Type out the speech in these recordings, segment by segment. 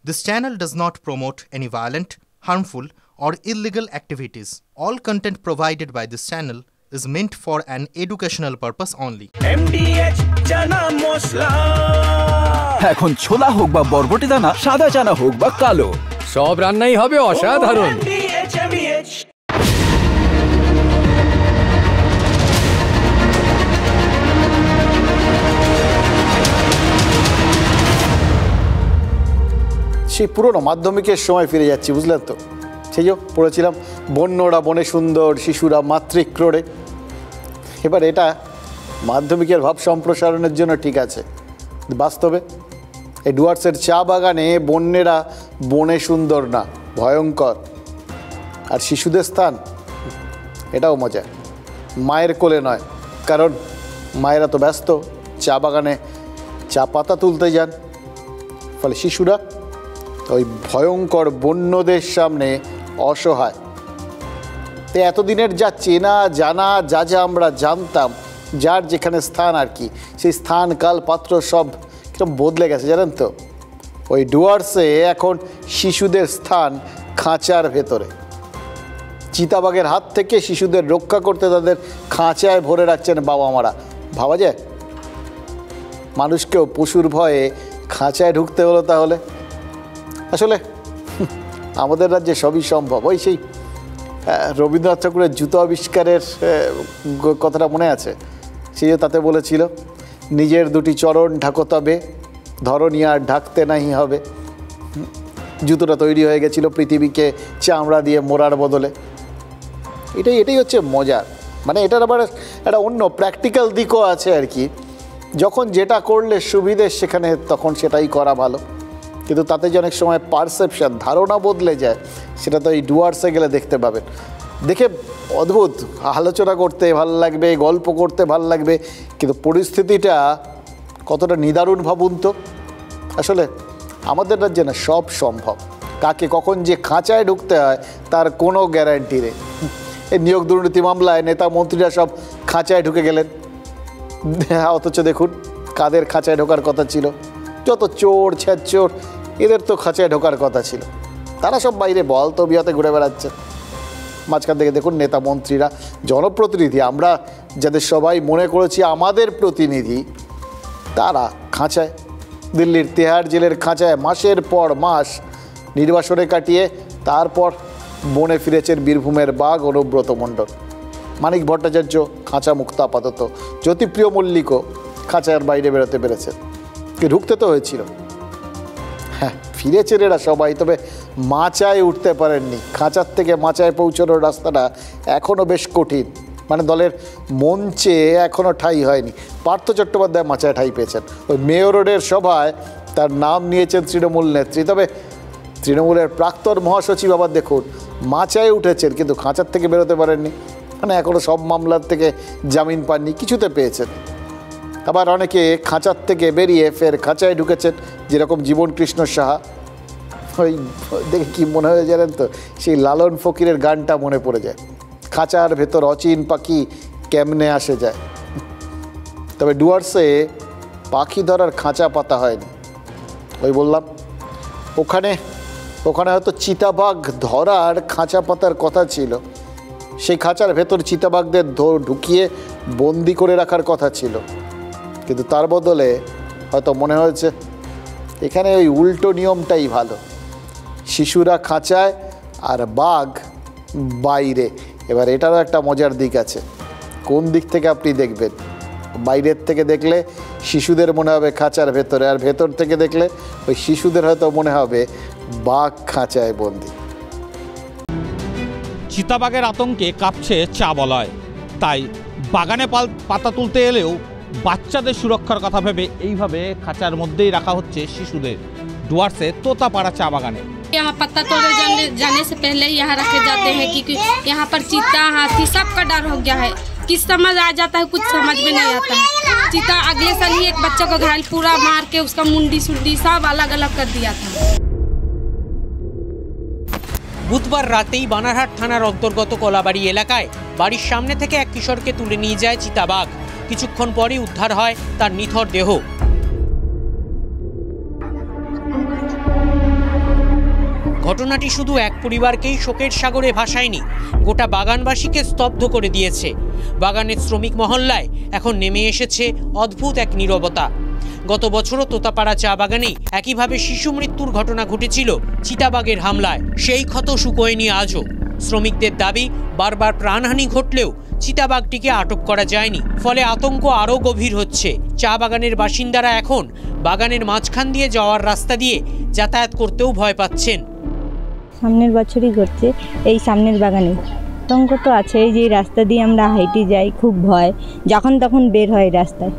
This channel does not promote any violent, harmful, or illegal activities. All content provided by this channel is meant for an educational purpose only. MDH chana masala এখন ছোলা হোক বা বরবটি দানা, সাদা চানা হোক বা কালো, সব রান্নাই হবে অসাধারণ। MDH সেই পুরনো মাধ্যমিকের সময় ফিরে যাচ্ছি, বুঝলেন তো? সেই যে পড়েছিলাম বন্যরা বনে সুন্দর, শিশুরা মাতৃক্রোড়ে। এবার এটা মাধ্যমিকের ভাব সম্প্রসারণের জন্য ঠিক আছে, বাস্তবে এই ডুয়ার্সের চা বাগানে বন্যেরা বনে সুন্দর না, ভয়ঙ্কর। আর শিশুদের স্থান, এটাও মজা, মায়ের কোলে নয়, কারণ মায়েরা তো ব্যস্ত, চা বাগানে চা পাতা তুলতে যান। ফলে শিশুরা ওই ভয়ঙ্কর বন্যদের সামনে অসহায়। তো এতদিনের যা চেনা জানা, যা যা আমরা জানতাম, যার যেখানে স্থান আর কি, সেই স্থান কাল পাত্র সব কিরকম বদলে গেছে জানেন তো। ওই ডুয়ার্সে এখন শিশুদের স্থান খাঁচার ভেতরে। চিতাবাঘের হাত থেকে শিশুদের রক্ষা করতে তাদের খাঁচায় ভরে রাখছেন বাবা মারা। ভাবা যায় মানুষকেও পশুর ভয়ে খাঁচায় ঢুকতে হলো তাহলে? আসলে আমাদের রাজ্যে সবই সম্ভব। ওই সেই রবীন্দ্রনাথ ঠাকুরের জুতো আবিষ্কারের কথাটা মনে আছে? সে তাতে বলেছিল, নিজের দুটি চরণ ঢাকো তবে, ধরণী আর ঢাকতে নাহি হবে। জুতোটা তৈরি হয়ে গেছিল পৃথিবীকে চামড়া দিয়ে মোড়ার বদলে। এটাই হচ্ছে মজার। মানে এটার আবার একটা অন্য প্র্যাকটিক্যাল দিকও আছে আর কি। যখন যেটা করলে সুবিধে সেখানে তখন সেটাই করা ভালো, কিন্তু তাতে যে অনেক সময় পারসেপশন, ধারণা বদলে যায়, সেটা তো এই ডুয়ার্সে গেলে দেখতে পাবেন। দেখে অদ্ভুত, আলোচনা করতে ভালো লাগবে, গল্প করতে ভালো লাগবে, কিন্তু পরিস্থিতিটা কতটা নিদারুণ ভাবুন তো। আসলে আমাদের রাজ্যে না সব সম্ভব, কাকে কখন যে খাঁচায় ঢুকতে হয় তার কোনো গ্যারান্টি নেই। এই নিয়োগ দুর্নীতি মামলায় নেতা মন্ত্রীরা সব খাঁচায় ঢুকে গেলেন, অথচ দেখুন কাদের খাঁচায় ঢোকার কথা ছিল? যত চোর ছ্যাচোর, এদের তো খাঁচায় ঢোকার কথা ছিল, তারা সব বাইরে বল তবিয়তে ঘুরে বেড়াচ্ছে। মাঝখান থেকে দেখুন নেতা মন্ত্রীরা, জনপ্রতিনিধি, আমরা যাদের সবাই মনে করেছি আমাদের প্রতিনিধি, তারা খাঁচায়। দিল্লির তেহার জেলের খাঁচায় মাসের পর মাস নির্বাসনে কাটিয়ে তারপর বনে ফিরেছেন বীরভূমের বাঘ অনুব্রত মণ্ডল। মানিক ভট্টাচার্য খাঁচা মুক্ত আপাতত, জ্যোতিপ্রিয় মল্লিকও খাঁচার বাইরে বেরোতে পেরেছেন, ঢুকতে তো হয়েছিল। হ্যাঁ, ফিরেছেন এরা সবাই, তবে মাচায় উঠতে পারেননি। খাঁচার থেকে মাচায় পৌঁছানোর রাস্তাটা এখনও বেশ কঠিন। মানে দলের মঞ্চে এখনও ঠাঁই হয়নি। পার্থ চট্টোপাধ্যায় মাচায় ঠাঁই পেয়েছেন, ওই মেয়র রোডের সভায় তার নাম নিয়েছেন তৃণমূল নেত্রী। তবে তৃণমূলের প্রাক্তন মহাসচিব আবার দেখুন মাচায় উঠেছেন, কিন্তু খাঁচার থেকে বেরোতে পারেননি। মানে এখনও সব মামলার থেকে জামিন পাননি, কিছুতে পেয়েছেন। আবার অনেকে খাঁচার থেকে বেরিয়ে ফের খাঁচায় ঢুকেছেন, যেরকম জীবন কৃষ্ণ সাহা। ওই দেখে কি মনে হয়ে জানেন তো, সেই লালন ফকিরের গানটা মনে পড়ে যায়, খাঁচার ভেতর অচিন পাখি কেমনে আসে যায়। তবে ডুয়ার্সে পাখি ধরার খাঁচা পাতা হয়নি। ওই বললাম ওখানে হয়তো চিতাবাঘ ধরার খাঁচা পাতার কথা ছিল। সেই খাঁচার ভেতর চিতাবাঘদের ঢুকিয়ে বন্দি করে রাখার কথা ছিল, কিন্তু তার বদলে হয়তো মনে হয়েছে এখানে ওই উল্টো নিয়মটাই ভালো। শিশুরা খাঁচায় আর বাঘ বাইরে। এবার এটারও একটা মজার দিক আছে, কোন দিক থেকে আপনি দেখবেন। বাইরের থেকে দেখলে শিশুদের মনে হবে খাঁচার ভেতরে, আর ভেতর থেকে দেখলে ওই শিশুদের হয়তো মনে হবে বাঘ খাঁচায় বন্দি। চিতাবাঘের আতঙ্কে কাঁপছে চা বলয়, তাই বাগানে পাতা তুলতে এলেও বাচ্চাদের সুরক্ষার কথা ভেবে এইভাবে খাঁচার মধ্যেই রাখা হচ্ছে শিশুদের। ডুয়ার্সে তোতাপাড়া চা বাগানে यहाँ पत्ता तोड़े जाने से पहले यहाँ रखे जाते हैं, क्योंकि यहाँ पर चीता हाथी सबका डर हो गया है। किस समझ आ जाता है, कुछ समझ में नहीं आता है। चीता अगले साल ही एक बच्चे को घायल पूरा मार के उसका मुंडी सुंडी सब अलग अलग कर दिया था। বুধবার রাতেই বানারহাট থানার অন্তর্গত কলাবাড়ি এলাকায় বাড়ির সামনে থেকে এক কিশোরকে তুলে নিয়ে যায় চিতাবাঘ। কিছুক্ষণ পরই উদ্ধার হয় তার নিথর দেহ। ঘটনাটি শুধু এক পরিবারকেই শোকের সাগরে ভাসায়নি, গোটা বাগানবাসীকে স্তব্ধ করে দিয়েছে। বাগানের শ্রমিক মহল্লায় এখন নেমে এসেছে অদ্ভুত এক নীরবতা। গত বছরও তোতাপাড়া চা বাগানেই একইভাবে শিশু মৃত্যুর ঘটনা ঘটেছিল চিতাবাঘের হামলায়। সেই ক্ষত শুকোয়নি আজও। শ্রমিকদের দাবি, বারবার প্রাণহানি ঘটলেও চিতাবাঘটিকে আটক করা যায়নি, ফলে আতঙ্ক আরও গভীর হচ্ছে। চা বাগানের বাসিন্দারা এখন বাগানের মাঝখান দিয়ে যাওয়ার রাস্তা দিয়ে যাতায়াত করতেও ভয় পাচ্ছেন। সামনের বছরই ঘটছে এই সামনের বাগানে। আতঙ্ক তো আছে, এই যে রাস্তা দিয়ে আমরা হাইটে যাই, খুব ভয়, যখন তখন বের হয় রাস্তায়।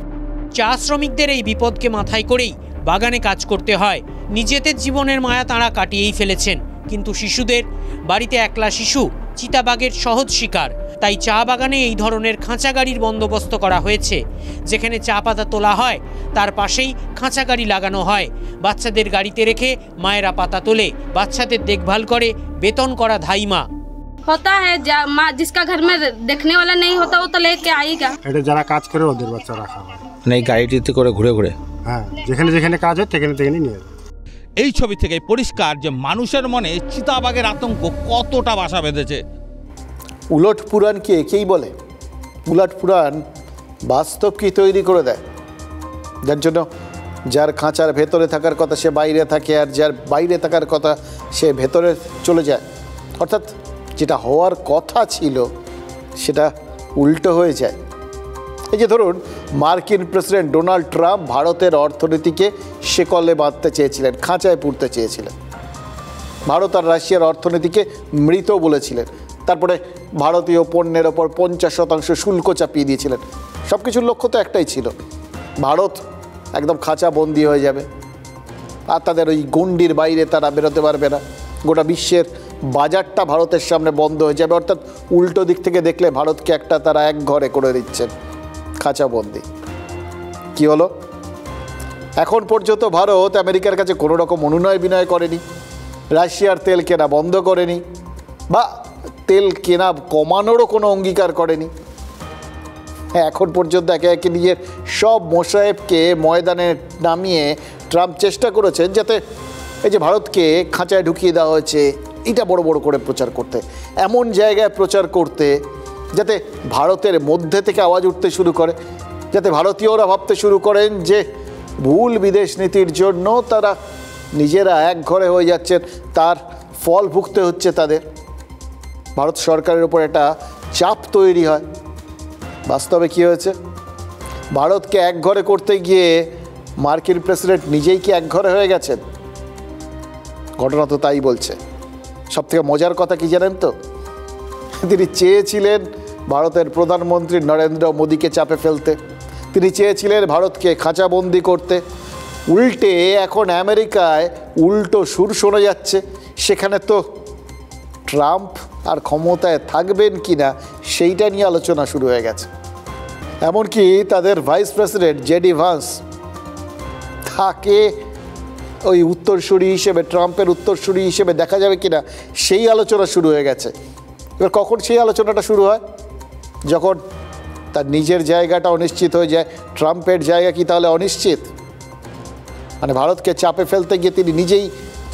চা শ্রমিকদের এই বিপদকে মাথায় করেই বাগানে কাজ করতে হয়। নিজেদের জীবনের মায়া তাঁরা কাটিয়েই ফেলেছেন, কিন্তু শিশুদের, বাড়িতে একলা শিশু চিতাবাঘের সহজ শিকার। তাই চা বাগানে এই ধরনের খাঁচা গাড়ির বন্দোবস্ত করা হয়েছে। যেখানে চা পাতা তোলা হয় তার পাশেই খাঁচা গাড়ি লাগানো হয়। বাচ্চাদের গাড়িতে রেখে মায়েরা পাতা তোলে, বাচ্চাদের দেখভাল করে বেতন করা ধাইমা। होता है माँ जिसका घर में देखने वाला नहीं होता वो तो लेके आएगा। এটা যারা কাজ করে ওদের বাচ্চা রাখা হয়, মানে এই গাড়িটিতে করে ঘুরে ঘুরে, হ্যাঁ, যেখানে যেখানে কাজ হয় সেখানে সেখানে নিয়ে যায়। এই ছবি থেকে পরিষ্কার যে মানুষের মনে চিতাবাঘের আতঙ্ক কতটা বাসা বেঁধেছে। উলট পুরাণকে একেই বলে। উলট পুরাণ বাস্তব কি তৈরি করে দেয়, যার জন্য যার খাঁচার ভেতরে থাকার কথা সে বাইরে থাকে, আর যার বাইরে থাকার কথা সে ভেতরে চলে যায়। অর্থাৎ যেটা হওয়ার কথা ছিল সেটা উল্টো হয়ে যায়। এই যে ধরুন, মার্কিন প্রেসিডেন্ট ডোনাল্ড ট্রাম্প ভারতের অর্থনীতিকে শেকলে বাঁধতে চেয়েছিলেন, খাঁচায় পুরতে চেয়েছিলেন। ভারত আর রাশিয়ার অর্থনীতিকে মৃত বলেছিলেন। তারপরে ভারতীয় পণ্যের ওপর 50% শুল্ক চাপিয়ে দিয়েছিলেন। সব কিছুর লক্ষ্য তো একটাই ছিল, ভারত একদম খাঁচা বন্দি হয়ে যাবে, আর তাদের ওই গণ্ডির বাইরে তারা বেরোতে পারবে না। গোটা বিশ্বের বাজারটা ভারতের সামনে বন্ধ হয়ে যাবে। অর্থাৎ উল্টো দিক থেকে দেখলে ভারতকে একটা তারা এক ঘরে করে দিচ্ছেন, খাঁচাবন্দি। কি হলো? এখন পর্যন্ত ভারত আমেরিকার কাছে কোনো রকম অনুনয় বিনয় করেনি, রাশিয়ার তেল কেনা বন্ধ করেনি, বা তেল কেনা কমানোরও কোনো অঙ্গীকার করেনি। এখন পর্যন্ত একে একে নিজের সব মোসাহেবকে ময়দানে নামিয়ে ট্রাম্প চেষ্টা করেছেন যাতে এই যে ভারতকে খাঁচায় ঢুকিয়ে দেওয়া হয়েছে এটা বড় বড় করে প্রচার করতে, এমন জায়গায় প্রচার করতে যাতে ভারতের মধ্যে থেকে আওয়াজ উঠতে শুরু করে, যাতে ভারতীয়রা ভাবতে শুরু করেন যে ভুল বিদেশ নীতির জন্য তারা নিজেরা এক ঘরে হয়ে যাচ্ছেন, তার ফল ভুগতে হচ্ছে তাদের। ভারত সরকারের উপর একটা চাপ তৈরি হয়। বাস্তবে কী হয়েছে? ভারতকে এক ঘরে করতে গিয়ে মার্কিন প্রেসিডেন্ট নিজেই কি এক ঘরে হয়ে গেছেন? ঘটনা তো তাই বলছে। সবথেকে মজার কথা কি জানেন তো? তিনি চেয়েছিলেন ভারতের প্রধানমন্ত্রী নরেন্দ্র মোদীকে চাপে ফেলতে, তিনি চেয়েছিলেন ভারতকে খাঁচাবন্দি করতে। উল্টে এখন আমেরিকায় উল্টো সুর শোনা যাচ্ছে। সেখানে তো ট্রাম্প আর ক্ষমতায় থাকবেন কি না সেইটা নিয়ে আলোচনা শুরু হয়ে গেছে। এমনকি তাদের ভাইস প্রেসিডেন্ট জেডি ভান্স, তাকে ওই উত্তরসূরি হিসেবে, ট্রাম্পের উত্তরসূরি হিসেবে দেখা যাবে কিনা সেই আলোচনা শুরু হয়ে গেছে। এবার কখন সেই আলোচনাটা শুরু হয়? যখন তার নিজের জায়গাটা অনিশ্চিত হয়ে যায়। ট্রাম্পের জায়গা কি তাহলে অনিশ্চিত? মানে ভারতকে চাপে ফেলতে গিয়ে তিনি নিজেই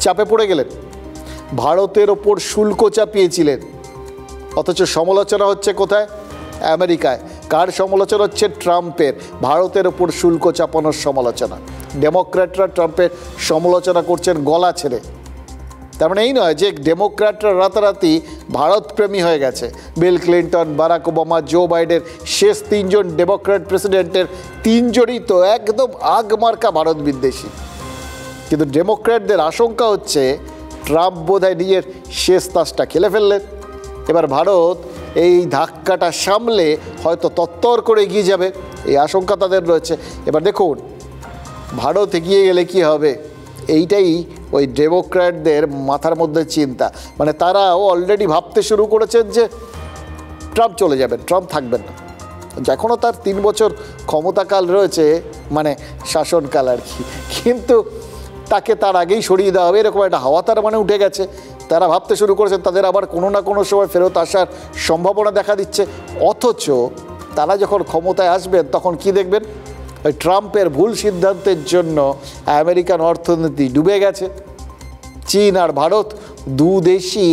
চাপে পড়ে গেলেন। ভারতের ওপর শুল্ক চাপিয়েছিলেন, অথচ সমালোচনা হচ্ছে কোথায়? আমেরিকায়। কার সমালোচনা হচ্ছে? ট্রাম্পের। ভারতের ওপর শুল্ক চাপানোর সমালোচনা। ডেমোক্র্যাটরা ট্রাম্পের সমালোচনা করছেন গলা ছেড়ে। তার মানে এই নয় যে ডেমোক্র্যাটরা রাতারাতি ভারতপ্রেমী হয়ে গেছে। Bill Clinton, Barack Obama, Joe Biden, শেষ তিনজন ডেমোক্র্যাট প্রেসিডেন্টের তিনজনই তো একদম আগমার্কা ভারত বিদ্বেষী। কিন্তু ডেমোক্র্যাটদের আশঙ্কা হচ্ছে ট্রাম্প বোধহয় নিজের শেষ তাসটা খেলে ফেললেন। এবার ভারত এই ধাক্কাটা সামলে হয়তো তত্তর করে এগিয়ে যাবে, এই আশঙ্কা তাদের রয়েছে। এবার দেখুন ভারত এগিয়ে গেলে কি হবে, এইটাই ওই ডেমোক্র্যাটদের মাথার মধ্যে চিন্তা। মানে তারাও অলরেডি ভাবতে শুরু করেছেন যে ট্রাম্প চলে যাবেন, ট্রাম্প থাকবেন না। এখনও তার 3 বছর ক্ষমতাকাল রয়েছে, মানে শাসনকাল আর কি, কিন্তু তাকে তার আগেই সরিয়ে দেওয়া হবে এরকম একটা হাওয়া তার মানে উঠে গেছে। তারা ভাবতে শুরু করেছেন তাদের আবার কোনো না কোনো সময় ফেরত আসার সম্ভাবনা দেখা দিচ্ছে। অথচ তারা যখন ক্ষমতায় আসবেন তখন কি দেখবেন? ওই ট্রাম্পের ভুল সিদ্ধান্তের জন্য আমেরিকান অর্থনীতি ডুবে গেছে। চীন আর ভারত দু দেশই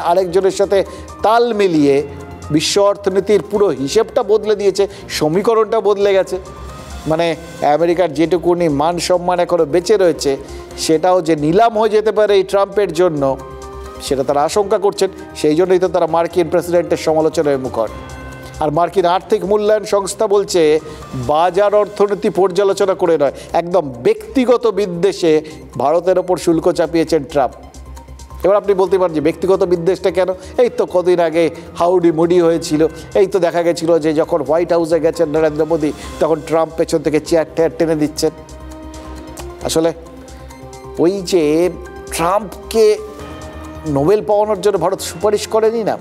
আরেকজনের সাথে তাল মিলিয়ে বিশ্ব অর্থনীতির পুরো হিসেবটা বদলে দিয়েছে, সমীকরণটা বদলে গেছে। মানে আমেরিকার যেটুকুনি মান সম্মান এখনও বেঁচে রয়েছে সেটাও যে নিলাম হয়ে যেতে পারে এই ট্রাম্পের জন্য, সেটা তারা আশঙ্কা করছেন। সেই জন্যই তো তারা মার্কিন প্রেসিডেন্টের সমালোচনায় মুখর। আর মার্কিন আর্থিক মূল্যায়ন সংস্থা বলছে বাজার অর্থনীতি পর্যালোচনা করে নয়, একদম ব্যক্তিগত বিদ্বেষে ভারতের ওপর শুল্ক চাপিয়েছেন ট্রাম্প। এবার আপনি বলতে পারেন যে ব্যক্তিগত বিদ্বেষটা কেন? এই তো কদিন আগে হাউডি মুডি হয়েছিল, এই তো দেখা গেছিল যে যখন হোয়াইট হাউসে গেছেন নরেন্দ্র মোদী তখন ট্রাম্প পেছন থেকে চেয়ার টেনে দিচ্ছেন। আসলে ওই যে ট্রাম্পকে নোবেল পাওয়ানোর জন্য ভারত সুপারিশ করেনি না,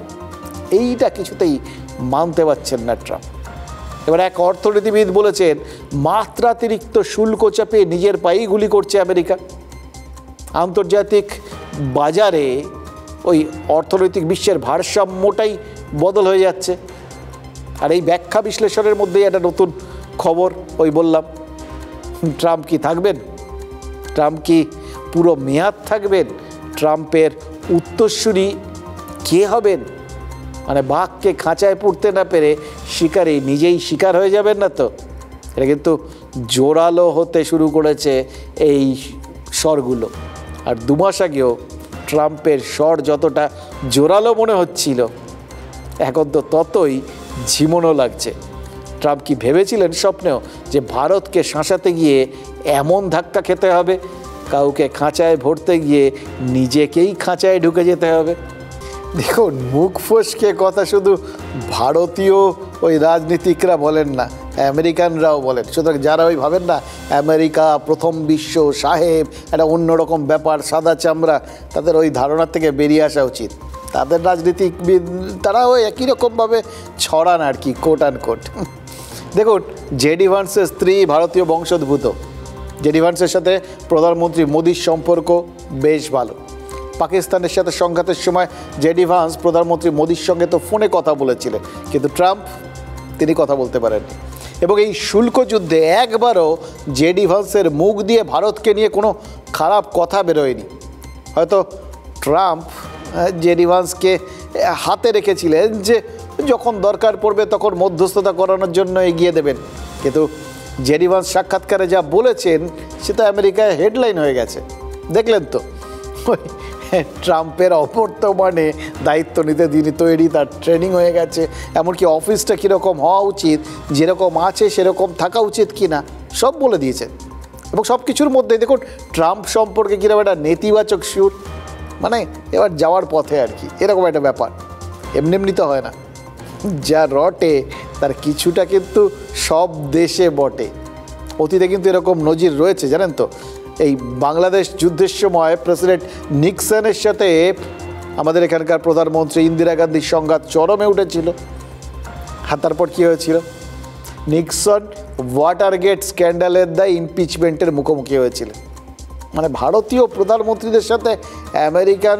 এইটা কিছুতেই মানতে পারছেন না ট্রাম্প। এবার এক অর্থনীতিবিদ বলেছেন মাত্রাতিরিক্ত শুল্ক চাপিয়ে নিজের পায়েই গুলি করছে আমেরিকা। আন্তর্জাতিক বাজারে ওই অর্থনৈতিক বিশ্বের ভারসাম্যটাই বদল হয়ে যাচ্ছে। আর এই ব্যাখ্যা বিশ্লেষণের মধ্যেই একটা নতুন খবর, ওই বললাম ট্রাম্প কি থাকবেন? ট্রাম্প কি পুরো মেয়াদ থাকবেন? ট্রাম্পের উত্তরসূরি কে হবেন? মানে বাঘকে খাঁচায় পুরতে না পেরে শিকারি নিজেই শিকার হয়ে যাবেন না তো? এটা কিন্তু জোরালো হতে শুরু করেছে এই স্বরগুলো। আর 2 মাস আগেও ট্রাম্পের স্বর যতটা জোরালো মনে হচ্ছিল, এখন তো ততই ঝিমোনো লাগছে। ট্রাম্প কি ভেবেছিলেন স্বপ্নেও যে ভারতকে শাসাতে গিয়ে এমন ধাক্কা খেতে হবে, কাউকে খাঁচায় ভরতে গিয়ে নিজেকেই খাঁচায় ঢুকে যেতে হবে? দেখুন, মুখ ফসকে কথা শুধু ভারতীয় ওই রাজনীতিকরা বলেন না, আমেরিকানরাও বলেন। সুতরাং যারা ওই ভাবেন না আমেরিকা প্রথম বিশ্ব সাহেব, একটা অন্যরকম ব্যাপার, সাদা চামড়া, তাদের ওই ধারণা থেকে বেরিয়ে আসা উচিত। তাদের রাজনীতিবিদ তারাও একই রকমভাবে ছড়ান আর কি, কোট অ্যান্ড কোট। দেখুন, জেডি ভান্সের স্ত্রী ভারতীয় বংশোদ্ভূত। জেডি ভান্সের সাথে প্রধানমন্ত্রী মোদির সম্পর্ক বেশ ভালো। পাকিস্তানের সাথে সংঘাতের সময় জেডি ভান্স প্রধানমন্ত্রী মোদির সঙ্গে তো ফোনে কথা বলেছিলেন, কিন্তু ট্রাম্প তিনি কথা বলতে পারেননি। এবং এই শুল্ক যুদ্ধে একবারও জেডি ভান্সের মুখ দিয়ে ভারতকে নিয়ে কোনো খারাপ কথা বেরোয়নি। হয়তো ট্রাম্প জেডি ভান্সকে হাতে রেখেছিলেন যে যখন দরকার পড়বে তখন মধ্যস্থতা করানোর জন্য এগিয়ে দেবেন, কিন্তু জেডি ভান্স সাক্ষাৎকারে যা বলেছেন সেটা আমেরিকায় হেডলাইন হয়ে গেছে। দেখলেন তো, ট্রাম্পের অবর্তমানে দায়িত্ব নিতে তিনি তৈরি, তার ট্রেনিং হয়ে গেছে, এমনকি অফিসটা কীরকম হওয়া উচিত, যেরকম আছে সেরকম থাকা উচিত কি না সব বলে দিয়েছেন। এবং সব কিছুর মধ্যে দেখুন ট্রাম্প সম্পর্কে কীরকম একটা নেতিবাচক সুর, মানে এবার যাওয়ার পথে আর কি, এরকম একটা ব্যাপার। এমনি এমনি তো হয় না, যা রটে তার কিছুটা কিন্তু সব দেশে বটে। অতীতে কিন্তু এরকম নজির রয়েছে জানেন তো। এই বাংলাদেশ যুদ্ধের সময় প্রেসিডেন্ট নিক্সনের সাথে আমাদের এখানকার প্রধানমন্ত্রী ইন্দিরা গান্ধীর সংঘাত চরমে উঠেছিল। আর তারপর কী হয়েছিল? নিক্সন ওয়াটারগেট স্ক্যান্ডালের দায় ইমপিচমেন্টের মুখোমুখি হয়েছিল। মানে ভারতীয় প্রধানমন্ত্রীদের সাথে আমেরিকান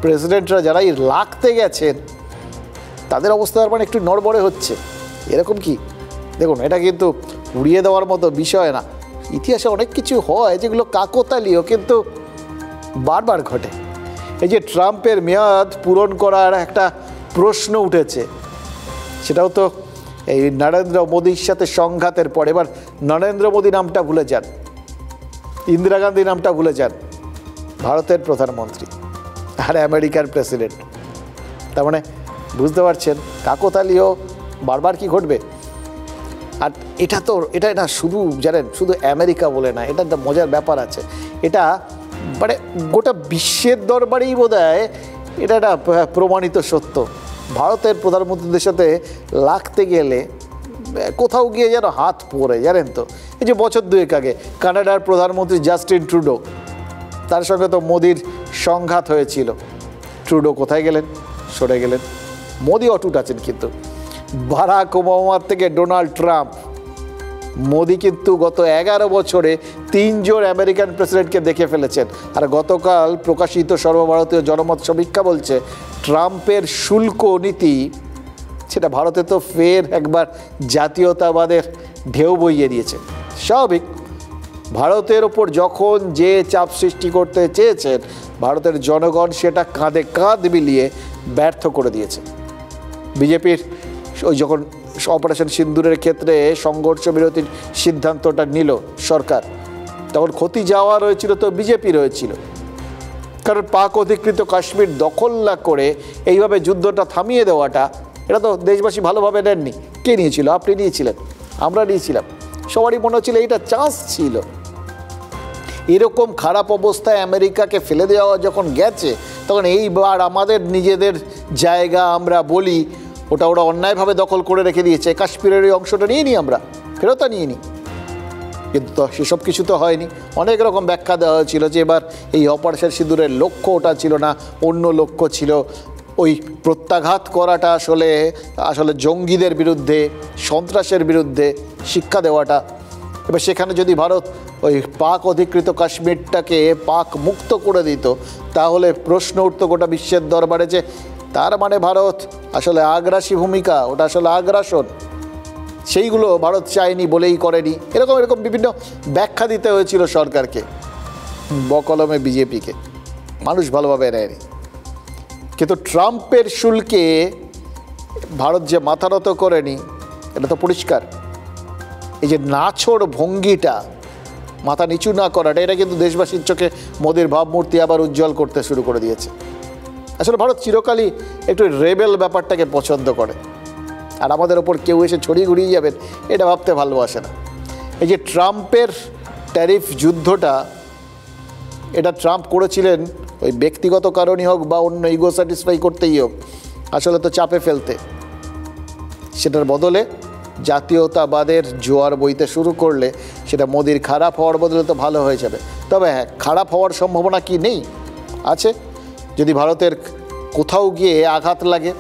প্রেসিডেন্টরা যারাই লাগতে গেছেন তাদের অবস্থা মানে একটু নড়বড়ে হচ্ছে। এরকম কি? দেখুন, এটা কিন্তু উড়িয়ে দেওয়ার মতো বিষয় না। ইতিহাসে অনেক কিছু হয় যেগুলো কাকতালীয় কিন্তু বারবার ঘটে। এই যে ট্রাম্পের মেয়াদ পূরণ করার একটা প্রশ্ন উঠেছে, সেটাও তো এই নরেন্দ্র মোদীর সাথে সংঘাতের পর। এবার নরেন্দ্র মোদী নামটা ভুলে যান, ইন্দিরা গান্ধী নামটা ভুলে যান, ভারতের প্রধানমন্ত্রী আর আমেরিকার প্রেসিডেন্ট। তার মানে বুঝতে পারছেন কাকতালীয় বারবার কি ঘটবে। আর এটা না শুধু জানেন, শুধু আমেরিকা বলে না, এটা একটা মজার ব্যাপার আছে। এটা মানে গোটা বিশ্বের দরবারেই বোধহয় এটা একটা প্রমাণিত সত্য। ভারতের প্রধানমন্ত্রীদের সাথে লাগতে গেলে কোথাও গিয়ে যেন হাত পড়ে, জানেন তো। এই যে বছর 2 আগে কানাডার প্রধানমন্ত্রী জাস্টিন ট্রুডো, তার সঙ্গে তো মোদির সংঘাত হয়েছিল। ট্রুডো কোথায় গেলেন? সরে গেলেন। মোদি অটুট আছেন। কিন্তু বারাক ওবামার থেকে ডোনাল্ড ট্রাম্প, মোদি কিন্তু গত 11 বছরে 3 জন আমেরিকান প্রেসিডেন্টকে দেখে ফেলেছেন। আর গতকাল প্রকাশিত সর্বভারতীয় জনমত সমীক্ষা বলছে ট্রাম্পের শুল্ক নীতি সেটা ভারতে তো ফের একবার জাতীয়তাবাদের ঢেউ বইয়ে দিয়েছে। স্বাভাবিক, ভারতের ওপর যখন যে চাপ সৃষ্টি করতে চেয়েছেন ভারতের জনগণ সেটা কাঁধে কাঁধ মিলিয়ে ব্যর্থ করে দিয়েছে। বিজেপির ওই যখন অপারেশন সিন্দুরের ক্ষেত্রে সংঘর্ষ বিরতির সিদ্ধান্তটা নিল সরকার, তখন ক্ষতি যাওয়া রয়েছিল তো বিজেপি রয়েছিল, কারণ পাক অধিকৃত কাশ্মীর দখল না করে এইভাবে যুদ্ধটা থামিয়ে দেওয়াটা এটা তো দেশবাসী ভালোভাবে নেননি। কে নিয়েছিল? আপনি নিয়েছিলেন, আমরা নিয়েছিলাম, সবারই মনে হচ্ছিল এইটা চান্স ছিল। এরকম খারাপ অবস্থায় আমেরিকাকে ফেলে দেওয়া যখন গেছে তখন এইবার আমাদের নিজেদের জায়গা আমরা বলি ওটা ওরা অন্যায়ভাবে দখল করে রেখে দিয়েছে, কাশ্মীরের এই অংশটা নিয়ে নিই, আমরা ফেরত নিয়ে নিই। কিন্তু তো সেসব কিছু তো হয়নি। অনেক রকম ব্যাখ্যা দেওয়া হয়েছিল যে এবার এই অপারেশন সিঁদুরের লক্ষ্য ওটা ছিল না, অন্য লক্ষ্য ছিল ওই প্রত্যাঘাত করাটা, আসলে জঙ্গিদের বিরুদ্ধে, সন্ত্রাসের বিরুদ্ধে শিক্ষা দেওয়াটা। এবার সেখানে যদি ভারত ওই পাক অধিকৃত কাশ্মীরটাকে পাক মুক্ত করে দিত তাহলে প্রশ্ন উঠত গোটা বিশ্বের দরবারে যে তার মানে ভারত আসলে আগ্রাসী ভূমিকা, ওটা আসলে আগ্রাসন, সেইগুলো ভারত চায়নি বলেই করেনি। এরকম বিভিন্ন ব্যাখ্যা দিতে হয়েছিল সরকারকে, বকলমে বিজেপিকে, মানুষ ভালোভাবে নেয়নি। কিন্তু ট্রাম্পের শুল্কে ভারত যে মাথা নত করেনি এটা তো পরিষ্কার। এই যে নাছোড় ভঙ্গিটা, মাথা নিচু না করাটা, এটা কিন্তু দেশবাসীর চোখে মোদির ভাবমূর্তি আবার উজ্জ্বল করতে শুরু করে দিয়েছে। আসলে ভারত চিরকালই একটু রেবেল ব্যাপারটাকে পছন্দ করে, আর আমাদের ওপর কেউ এসে ছড়িয়ে ঘুরিয়ে যাবেন এটা ভাবতে ভালোবাসে না। এই যে ট্রাম্পের ট্যারিফ যুদ্ধটা, এটা ট্রাম্প করেছিলেন ওই ব্যক্তিগত কারণই হোক বা অন্য ইগো স্যাটিসফাই করতেই হোক, আসলে তো চাপে ফেলতে। সেটার বদলে জাতীয়তাবাদের জোয়ার বইতে শুরু করলে সেটা মোদির খারাপ হওয়ার বদলে তো ভালো হয়ে যাবে। তবে হ্যাঁ, খারাপ হওয়ার সম্ভাবনা কি নেই? আছে। যদি ভারতের কোথাও গিয়ে আঘাত লাগে,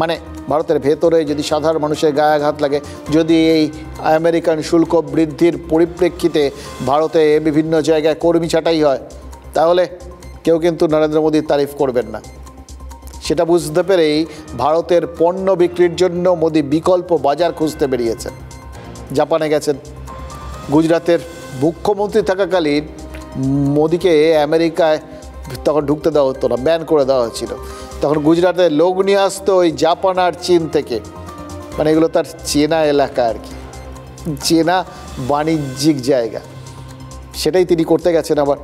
মানে ভারতের ভেতরে যদি সাধারণ মানুষের গায়ে আঘাত লাগে, যদি এই আমেরিকান শুল্ক বৃদ্ধির পরিপ্রেক্ষিতে ভারতে বিভিন্ন জায়গায় কর্মী ছাঁটাই হয়, তাহলে কেউ কিন্তু নরেন্দ্র মোদীর তারিফ করবেন না। সেটা বুঝতে পেরেই ভারতের পণ্য বিক্রির জন্য মোদি বিকল্প বাজার খুঁজতে বেরিয়েছেন। জাপানে গেছেন। গুজরাটের মুখ্যমন্ত্রী থাকাকালীন মোদিকে আমেরিকায় তখন ঢুকতে দেওয়া হতো না, ব্যান করে দেওয়া হয়েছিল। তখন গুজরাটের লোক নিয়ে আসতো ওই জাপান আর চীন থেকে, মানে এগুলো তার চেনা এলাকা আর কি, চেনা বাণিজ্যিক জায়গা। সেটাই তিনি করতে গেছেন। আবার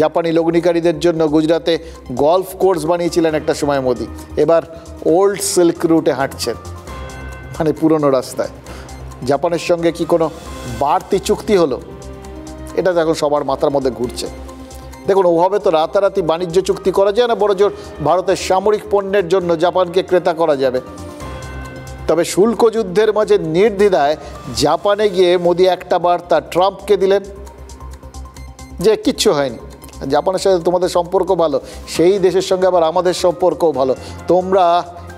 জাপানি লগ্নিকারীদের জন্য গুজরাতে গলফ কোর্স বানিয়েছিলেন একটা সময় মোদি। এবার ওল্ড সিল্ক রুটে হাঁটছেন, মানে পুরনো রাস্তায়। জাপানের সঙ্গে কি কোনো বাড়তি চুক্তি হলো? এটা এখন সবার মাথার মধ্যে ঘুরছে। দেখুন, ওভাবে তো রাতারাতি বাণিজ্য চুক্তি করা যায় না, বড়জোর ভারতের সামরিক পণ্যের জন্য জাপানকে ক্রেতা করা যাবে। তবে শুল্ক যুদ্ধের মাঝে নির্দ্বিধায় জাপানে গিয়ে মোদি একটা বার্তা ট্রাম্পকে দিলেন যে কিচ্ছু হয়নি, জাপানের সাথে তোমাদের সম্পর্ক ভালো, সেই দেশের সঙ্গে আবার আমাদের সম্পর্কও ভালো। তোমরা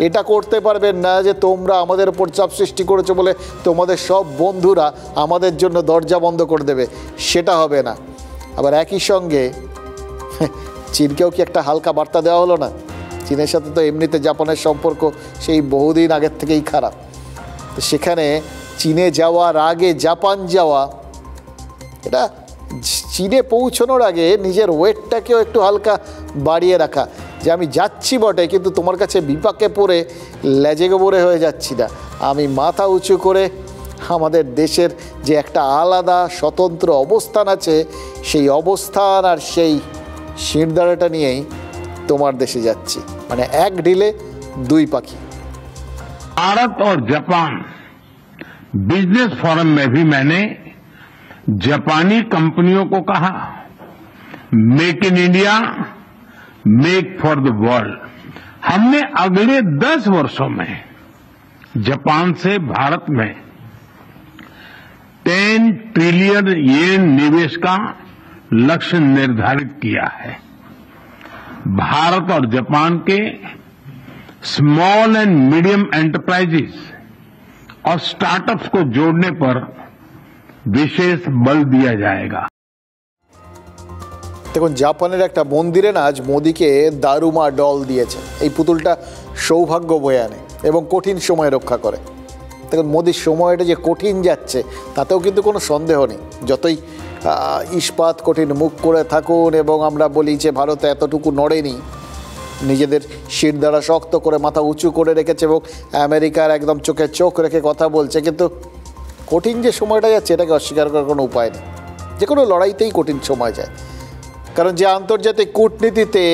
এটা করতে পারবেন না যে তোমরা আমাদের উপর চাপ সৃষ্টি করেছো বলে তোমাদের সব বন্ধুরা আমাদের জন্য দরজা বন্ধ করে দেবে, সেটা হবে না। আবার একই সঙ্গে চীনকেও কি একটা হালকা বার্তা দেওয়া হলো না? চীনের সাথে তো এমনিতে জাপানের সম্পর্ক সেই বহুদিন আগের থেকেই খারাপ। তো সেখানে চীনে যাওয়ার আগে জাপান যাওয়া, এটা চীনে পৌঁছানোর আগে নিজের ওয়েটটাকেও একটু হালকা বাড়িয়ে রাখা, যে আমি যাচ্ছি বটে কিন্তু তোমার কাছে বিপাকে পড়ে লেজে গোবরে হয়ে যাচ্ছি না, আমি মাথা উঁচু করে আমাদের দেশের যে একটা আলাদা স্বতন্ত্র অবস্থান আছে সেই অবস্থান আর সেই শিরদাঁড়াটা নিয়েই তোমার দেশে যাচ্ছি। মানে এক ঢিলে দুই পাখি। भारत और जापान बिजनेस फोरम में भी मैंने जापानी कंपनियों को कहा, make in India, make for the world. हमने अगले 10 वर्षों में जापान से भारत में 10 ट्रिलियन येन निवेश का लक्ष्य निर्धारित किया है। भारत और जापान के स्मॉल एंड मीडियम एंटरप्राइजेस और स्टार्टअप्स को जोड़ने पर विशेष बल दिया जाएगा। দেখুন, জাপানের একটা মন্দিরে না আজ মোদিকে দারুমা ডল দিয়েছে। এই পুতুলটা সৌভাগ্য বয়ে আনে এবং কঠিন সময় রক্ষা করে। দেখুন, মোদির সময়টা যে কঠিন যাচ্ছে তাতেও কিন্তু কোনো সন্দেহ নেই। যতই ইস্পাত কঠিন মুখ করে থাকুন এবং আমরা বলি যে ভারত এতটুকু নড়েনি, নিজেদের শির দ্বারা শক্ত করে মাথা উঁচু করে রেখেছে এবং আমেরিকার একদম চোখে চোখ রেখে কথা বলছে, কিন্তু কঠিন যে সময়টা যাচ্ছে এটাকে অস্বীকার করার কোনো উপায় নেই। যে কোনো লড়াইতেই কঠিন সময় যায়, কারণ যে আন্তর্জাতিক কূটনীতিতে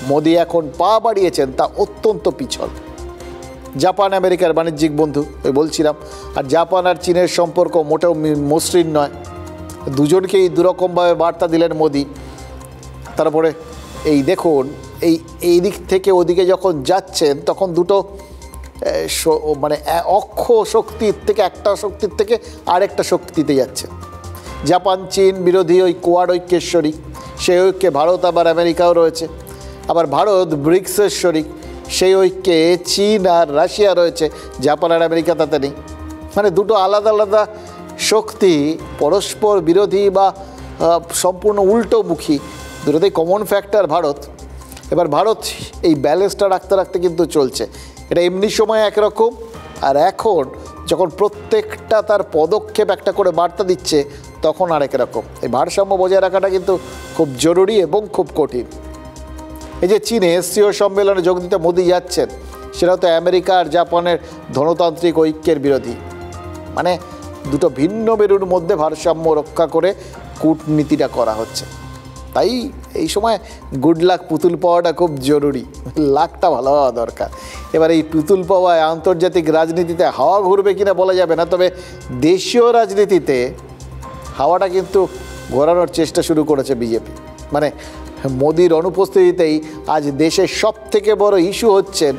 মোদি এখন পা বাড়িয়েছেন তা অত্যন্ত পিছল। জাপান আমেরিকার বাণিজ্যিক বন্ধু, ওই বলছিলাম, আর জাপান আর চীনের সম্পর্ক মোটেও মসৃণ নয়। দুজনকেই দুরকমভাবে বার্তা দিলেন মোদি। তারপরে এই দেখুন, এই দিক থেকে ওদিকে যখন যাচ্ছেন তখন দুটো মানে অক্ষ শক্তির থেকে একটা শক্তির থেকে আরেকটা শক্তিতে যাচ্ছে। জাপান চীন বিরোধী ওই কোয়াড ঐক্যের শরিক, সেই ঐক্যে ভারত আবার আমেরিকাও রয়েছে। আবার ভারত ব্রিক্সের শরিক, সেই ঐক্যে চীন আর রাশিয়া রয়েছে, জাপান আর আমেরিকা তাতে নেই। মানে দুটো আলাদা আলাদা শক্তি, পরস্পর বিরোধী বা সম্পূর্ণ উল্টোমুখী, দুটোতেই কমন ফ্যাক্টর ভারত। এবার ভারত এই ব্যালেন্সটা রাখতে রাখতে কিন্তু চলছে। এটা এমনি সময় একরকম, আর এখন যখন প্রত্যেকটা তার পদক্ষেপ একটা করে বার্তা দিচ্ছে তখন আরেক রকম। এই ভারসাম্য বজায় রাখাটা কিন্তু খুব জরুরি এবং খুব কঠিন। এই যে চীনে এসসিও সম্মেলনে যোগ দিতে মোদি যাচ্ছেন, সেটা তো আমেরিকা আর জাপানের ধনতান্ত্রিক ঐক্যের বিরোধী। মানে দুটো ভিন্ন মেরুর মধ্যে ভারসাম্য রক্ষা করে কূটনীতিটা করা হচ্ছে। তাই এই সময় গুড লাক পুতুল পাওয়াটা খুব জরুরি, লাকটা ভালো হওয়া দরকার। এবার এই পুতুল পাওয়ায় আন্তর্জাতিক রাজনীতিতে হাওয়া ঘুরবে কিনা বলা যাবে না, তবে দেশীয় রাজনীতিতে হাওয়াটা কিন্তু ঘোরানোর চেষ্টা শুরু করেছে বিজেপি। মানে মোদির অনুপস্থিতিতেই আজ দেশের সবথেকে বড় ইস্যু হচ্ছেন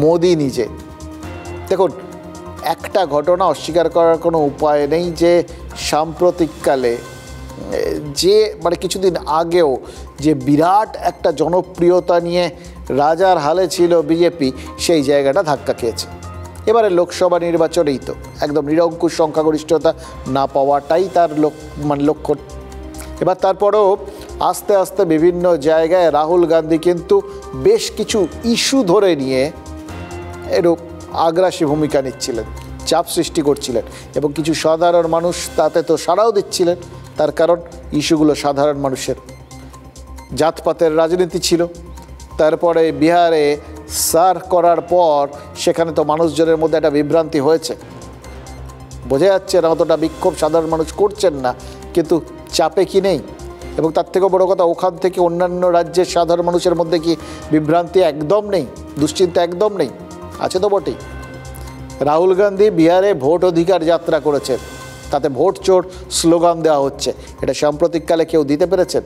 মোদি নিজে। দেখুন, একটা ঘটনা অস্বীকার করার কোনো উপায় নেই যে সাম্প্রতিককালে যে মানে কিছুদিন আগেও যে বিরাট একটা জনপ্রিয়তা নিয়ে রাজার হালে ছিল বিজেপি, সেই জায়গাটা ধাক্কা খেয়েছে। এবারে লোকসভা নির্বাচনেই তো একদম নিরঙ্কুশ সংখ্যাগরিষ্ঠতা না পাওয়াটাই তার লক্ষ্য। এবার তারপরেও আস্তে আস্তে বিভিন্ন জায়গায় রাহুল গান্ধী কিন্তু বেশ কিছু ইস্যু ধরে নিয়ে এরূপ আগ্রাসী ভূমিকা নিচ্ছিলেন, চাপ সৃষ্টি করছিলেন এবং কিছু সাধারণ মানুষ তাতে তো সাড়াও দিচ্ছিলেন। তার কারণ ইস্যুগুলো সাধারণ মানুষের। জাতপাতের রাজনীতি ছিল, তারপরে বিহারে সার করার পর সেখানে তো মানুষজনের মধ্যে একটা বিভ্রান্তি হয়েছে, বোঝা যাচ্ছে না অতটা বিক্ষোভ সাধারণ মানুষ করছেন না, কিন্তু চাপে কি নেই। এবং তার থেকেও বড় কথা, ওখান থেকে অন্যান্য রাজ্যের সাধারণ মানুষের মধ্যে কি বিভ্রান্তি একদম নেই, দুশ্চিন্তা একদম নেই? আছে তো বটেই। রাহুল গান্ধী বিহারে ভোট অধিকার যাত্রা করেছেন, তাতে ভোট চোর স্লোগান দেওয়া হচ্ছে। এটা সাম্প্রতিককালে কেউ দিতে পেরেছেন?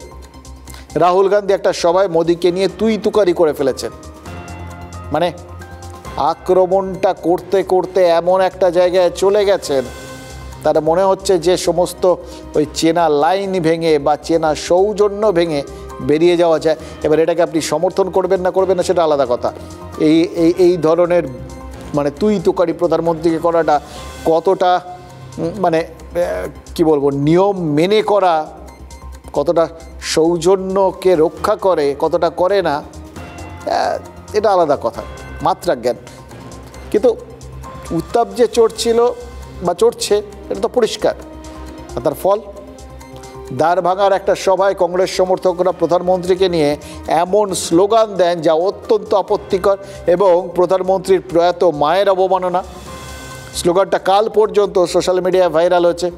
রাহুল গান্ধী একটা সভায় মোদিকে নিয়ে তুই তুকারি করে ফেলেছেন। মানে আক্রমণটা করতে করতে এমন একটা জায়গায় চলে গেছেন, তার মনে হচ্ছে যে সমস্ত ওই চেনা লাইন ভেঙে বা চেনা সৌজন্য ভেঙে বেরিয়ে যাওয়া যায়। এবার এটাকে আপনি সমর্থন করবেন না করবেন না সেটা আলাদা কথা। এই ধরনের মানে তুই তুকারি প্রধানমন্ত্রীকে করাটা কতটা মানে কি বলবো, নিয়ম মেনে করা, কতটা সৌজন্যকে রক্ষা করে, কতটা করে না, এটা আলাদা কথা, মাত্রা জ্ঞান। কিন্তু উত্তাপ যে চড়ছিল বা চড়ছে এটা তো পরিষ্কার। আর তার ফল, দ্বারভাঙার একটা সভায় কংগ্রেস সমর্থকরা প্রধানমন্ত্রীকে নিয়ে এমন স্লোগান দেন যা অত্যন্ত আপত্তিকর এবং প্রধানমন্ত্রীর প্রয়াত মায়ের অবমাননা। স্লোগানটা কাল পর্যন্ত সোশ্যাল মিডিয়ায় ভাইরাল হয়েছে,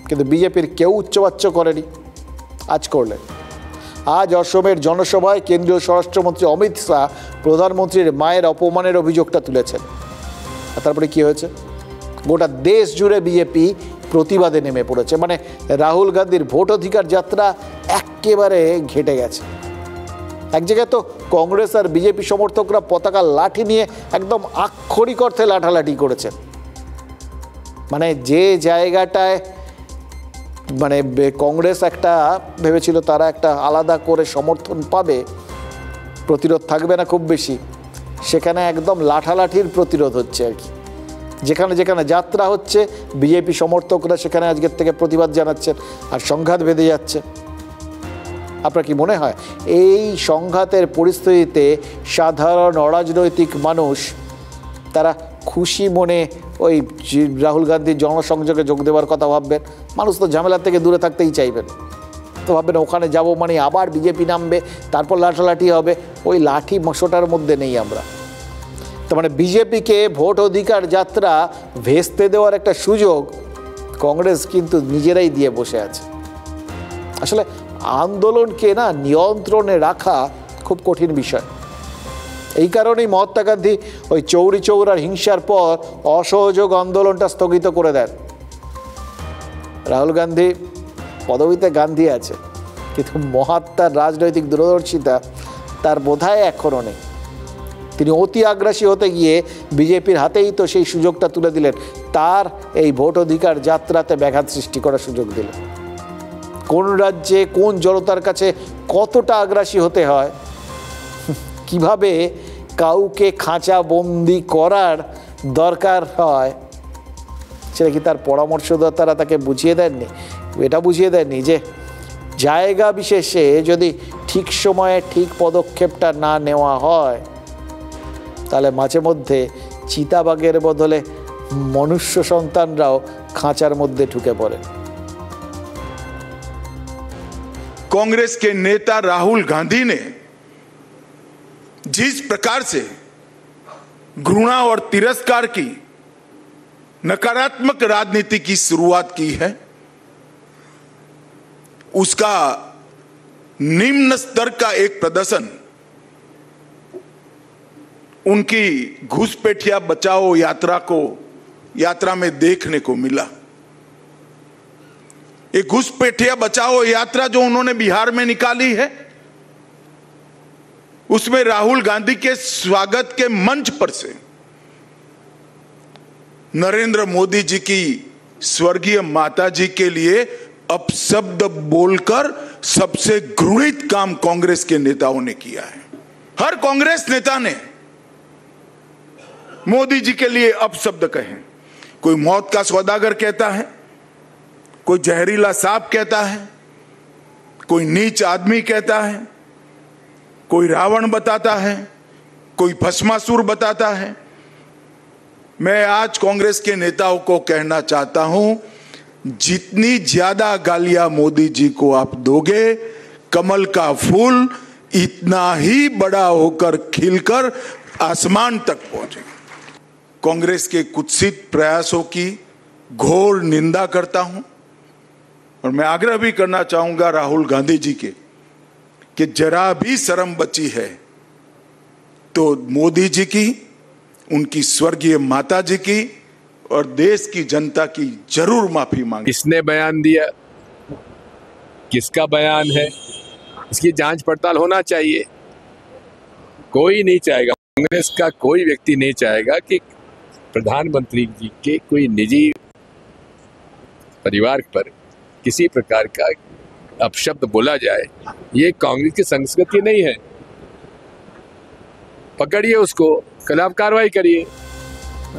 কিন্তু বিজেপির কেউ উচ্চবাচ্য করেনি, আজ করলেন। আজ অসমের জনসভায় কেন্দ্রীয় স্বরাষ্ট্রমন্ত্রী অমিত শাহ প্রধানমন্ত্রীর মায়ের অপমানের অভিযোগটা তুলেছেন। আর তারপরে কী হয়েছে? গোটা দেশ জুড়ে বিজেপি প্রতিবাদে নেমে পড়েছে। মানে রাহুল গান্ধীর ভোট অধিকার যাত্রা একেবারে ঘেটে গেছে। এক জায়গায় তো কংগ্রেস আর বিজেপি সমর্থকরা পতাকা লাঠি নিয়ে একদম আক্ষরিক অর্থে লাঠালাঠি করেছেন। মানে যে জায়গাটায় মানে কংগ্রেস একটা ভেবেছিল তারা একটা আলাদা করে সমর্থন পাবে, প্রতিরোধ থাকবে না খুব বেশি, সেখানে একদম লাঠালাঠির প্রতিরোধ হচ্ছে আর কি। যেখানে যেখানে যাত্রা হচ্ছে বিজেপি সমর্থকরা সেখানে আজকের থেকে প্রতিবাদ জানাচ্ছেন আর সংঘাত বেঁধে যাচ্ছে। আপনার কি মনে হয় এই সংঘাতের পরিস্থিতিতে সাধারণ অরাজনৈতিক মানুষ তারা খুশি মনে ওই রাহুল গান্ধীর জনসংযোগে যোগ দেওয়ার কথা ভাববেন? মানুষ তো ঝামেলা থেকে দূরে থাকতেই চাইবেন, তো ভাববেন ওখানে যাব মানে আবার বিজেপি নামবে, তারপর লাঠালাঠি হবে। ওই লাঠি মশোটার মধ্যে নেই আমরা। তার মানে বিজেপিকে ভোট অধিকার যাত্রা ভেস্তে দেওয়ার একটা সুযোগ কংগ্রেস কিন্তু নিজেরাই দিয়ে বসে আছে। আসলে আন্দোলনকে না নিয়ন্ত্রণে রাখা খুব কঠিন বিষয়। এই কারণেই মহাত্মা গান্ধী ওই চৌরি চৌরার হিংসার পর অসহযোগ আন্দোলনটা স্থগিত করে দেন। রাহুল গান্ধী পদবিতে গান্ধী আছে, কিন্তু মহাত্মার রাজনৈতিক দূরদর্শিতা তার বোধহয় এখনও নেই। তিনি অতি আগ্রাসী হতে গিয়ে বিজেপির হাতেই তো সেই সুযোগটা তুলে দিলেন, তার এই ভোট অধিকার যাত্রাতে ব্যাঘাত সৃষ্টি করার সুযোগ দিলেন। কোন রাজ্যে কোন জনতার কাছে কতটা আগ্রাসী হতে হয়, কিভাবে কাউকে খাঁচা বন্দি করার দরকার হয়, সেটা কি তার পরামর্শদাতারা তাকে বুঝিয়ে দেননি? এটা বুঝিয়ে দেননি যে জায়গা বিশেষে যদি ঠিক সময়ে ঠিক পদক্ষেপটা না নেওয়া হয়, তাহলে মাঝে মধ্যে চিতাবাঘের বদলে মনুষ্য সন্তানরাও খাঁচার মধ্যে ঢুকে পড়ে। कांग्रेस के नेता राहुल गांधी ने जिस प्रकार से घृणा और तिरस्कार की नकारात्मक राजनीति की शुरुआत की है, उसका निम्न स्तर का एक प्रदर्शन उनकी घुसपैठिया बचाओ यात्रा में देखने को मिला। ये घुसपैठिया बचाओ यात्रा जो उन्होंने बिहार में निकाली है, उसमें राहुल गांधी के स्वागत के मंच पर से नरेंद्र मोदी जी की स्वर्गीय माता जी के लिए अपशब्द बोलकर सबसे घृणित काम कांग्रेस के नेताओं ने किया है। हर कांग्रेस नेता ने मोदी जी के लिए अपशब्द कहे। कोई मौत का सौदागर कहता है, कोई जहरीला सांप कहता है, कोई नीच आदमी कहता है, कोई रावण बताता है, कोई भस्मासुर बताता है। मैं आज कांग्रेस के नेताओं को कहना चाहता हूं, जितनी ज्यादा गालियां मोदी जी को आप दोगे, कमल का फूल इतना ही बड़ा होकर खिलकर आसमान तक पहुंचेगा। कांग्रेस के कुत्सित प्रयासों की घोर निंदा करता हूं और मैं आग्रह भी करना चाहूंगा राहुल गांधी जी के कि जरा भी शर्म बची है तो मोदी जी की, उनकी स्वर्गीय माता जी की और देश की जनता की जरूर माफी मांगे। किसने बयान दिया, किसका बयान है, इसकी जांच पड़ताल होना चाहिए। कोई नहीं चाहेगा, कांग्रेस का कोई व्यक्ति नहीं चाहेगा कि प्रधानमंत्री जी के कोई निजी परिवार पर किसी प्रकार का अपशब्द बोला जाए। ये कांग्रेस की संस्कृति नहीं है। पकड़िए उसको, खिलाफ कार्रवाई करिए।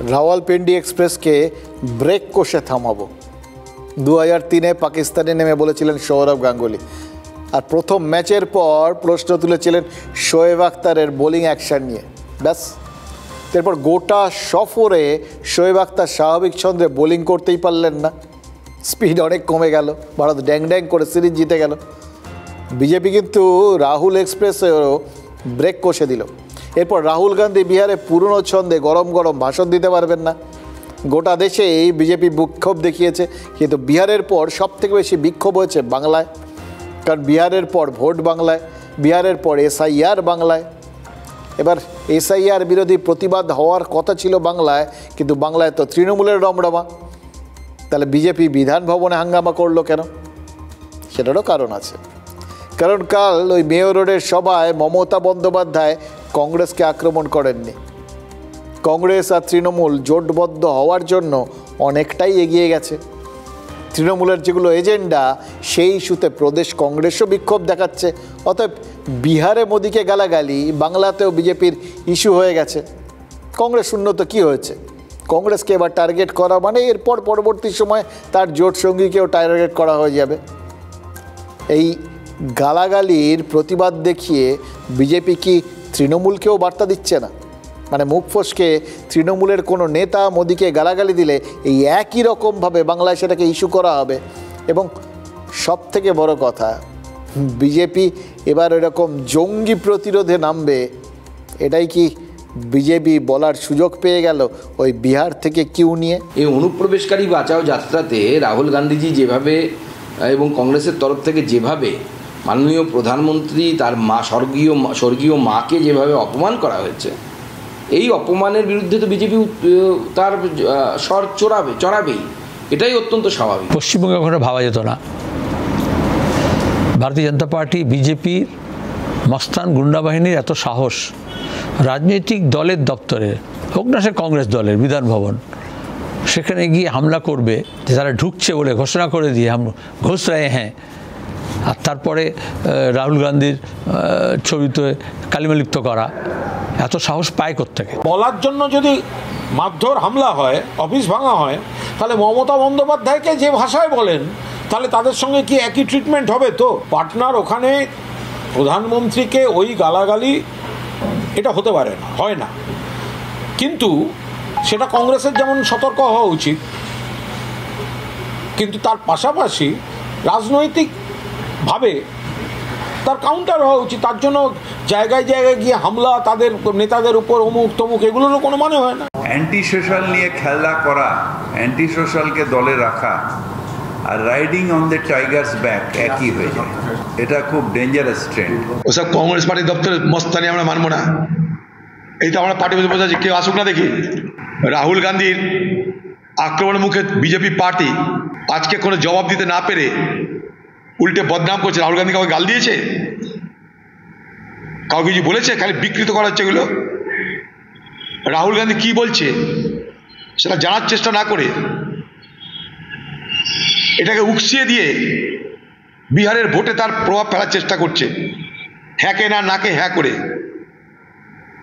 রাওয়ালপিন্ডি এক্সপ্রেসকে ব্রেক কষে থামাবো 2003-এ পাকিস্তানে নেমে বলেছিলেন সৌরভ গাঙ্গুলি। আর প্রথম ম্যাচের পর প্রশ্ন তুলেছিলেন শোয়েব আখতারের বোলিং অ্যাকশন নিয়ে। ব্যাস, এরপর গোটা সফরে শোয়েব আখতার স্বাভাবিক ছন্দে বোলিং করতেই পারলেন না। স্পিড অনেক কমে গেল, ভারত ড্যাং ড্যাং করে সিরিজ জিতে গেল। বিজেপি কিন্তু রাহুল এক্সপ্রেসেও ব্রেক কষে দিল। এরপর রাহুল গান্ধী বিহারে পুরনো ছন্দে গরম গরম ভাষণ দিতে পারবেন না। গোটা দেশে এই বিজেপি বিক্ষোভ দেখিয়েছে, কিন্তু বিহারের পর সবথেকে বেশি বিক্ষোভ হয়েছে বাংলায়। কারণ বিহারের পর ভোট বাংলায়, বিহারের পর এসআইআর বাংলায়। এবার এসআইআর বিরোধী প্রতিবাদ হওয়ার কথা ছিল বাংলায়, কিন্তু বাংলায় তো তৃণমূলের রমরমা। তাহলে বিজেপি বিধান ভবনে হাঙ্গামা করলো কেন? সেটারও কারণ আছে। কারণ কাল ওই মেয়র রোডের সভায় মমতা বন্দ্যোপাধ্যায় কংগ্রেসকে আক্রমণ করেননি। কংগ্রেস আর তৃণমূল জোটবদ্ধ হওয়ার জন্য অনেকটাই এগিয়ে গেছে। তৃণমূলের যেগুলো এজেন্ডা সেই ইস্যুতে প্রদেশ কংগ্রেসও বিক্ষোভ দেখাচ্ছে। অতএব বিহারে মোদিকে গালাগালি বাংলাতেও বিজেপির ইস্যু হয়ে গেছে। কংগ্রেস উন্নত কি হয়েছে? কংগ্রেসকে এবার টার্গেট করা মানে এরপর পরবর্তী সময় তার জোট সঙ্গীকেও টার্গেট করা হয়ে যাবে। এই গালাগালির প্রতিবাদ দেখিয়ে বিজেপি কি তৃণমূলকেও বার্তা দিচ্ছে না? মানে মুখ ফসকে তৃণমূলের কোনো নেতা মোদিকে গালাগালি দিলে এই একই রকমভাবে বাংলায় সেটাকে ইস্যু করা হবে, এবং সব থেকে বড় কথা, বিজেপি এবার এরকম জঙ্গি প্রতিরোধে নামবে, এটাই কি বিজেপি বলার সুযোগ পেয়ে গেল ওই বিহার থেকে কিউ নিয়ে? এই অনুপ্রবেশকারী বাঁচাও যাত্রাতে রাহুল গান্ধীজি যেভাবে এবং কংগ্রেসের তরফ থেকে যেভাবে মাননীয় প্রধানমন্ত্রী তার মা স্বর্গীয় মাকে যেভাবে অপমান করা হয়েছে, এই অপমানের বিরুদ্ধে তো বিজেপি তার স্বর চড়াবেই, এটাই অত্যন্ত স্বাভাবিক। পশ্চিমবঙ্গে কখনো ভাবা যেত না ভারতীয় জনতা পার্টি বিজেপির মস্তান গুন্ডা বাহিনীর এত সাহস রাজনৈতিক দলের দপ্তরে, হোক না সে কংগ্রেস দলের বিধান ভবন, সেখানে গিয়ে হামলা করবে, যে তারা ঢুকছে বলে ঘোষণা করে দিয়ে ঘোষ রায় হ্যাঁ, আর তারপরে রাহুল গান্ধীর ছবিতে কালিমালিপ্ত করা, এত সাহস পায় কোত্থেকে? বলার জন্য যদি মারধর হামলা হয়, অফিস ভাঙা হয়, তাহলে মমতা বন্দ্যোপাধ্যায়কে যে ভাষায় বলেন তাহলে তাদের সঙ্গে কি একই ট্রিটমেন্ট হবে? তো পাটনার ওখানে প্রধানমন্ত্রীকে ওই গালাগালি, এটা হতে পারে না, হয় না। কিন্তু সেটা কংগ্রেসের যেমন সতর্ক হওয়া উচিত, কিন্তু তার পাশাপাশি রাজনৈতিকভাবে তার কাউন্টার হওয়া উচিত। তার জন্য জায়গায় জায়গায় গিয়ে হামলা, তাদের নেতাদের উপর অমুক তমুক, এগুলোরও কোনো মানে হয় না। অ্যান্টি সোশ্যাল নিয়ে খেলা করা, অ্যান্টি সোশ্যালকে দলে রাখা আর riding on the tiger's back একই হয়ে যায়। এটা খুব ডেঞ্জারাস ট্রেন্ড। ওসব কংগ্রেস পার্টির দপ্তরে মস্তানি আমরা মানবো না। এই তো আমরা পার্টি বসে আছি, কেউ আসুক না দেখি। রাহুল গান্ধীর আক্রমণের মুখে বিজেপি পার্টি আজকে কোনো জবাব দিতে না পেরে উল্টে বদনাম করছে। রাহুল গান্ধী কাউকে গাল দিয়েছে? কাউকে কিছু বলেছে? খালি বিকৃত করা হচ্ছে এগুলো। রাহুল গান্ধী কি বলছে সেটা জানার চেষ্টা না করে এটাকে উকসিয়ে দিয়ে বিহারের ভোটে তার প্রভাব ফেলার চেষ্টা করছে, হ্যাঁকে না নাকে হ্যাঁ করে।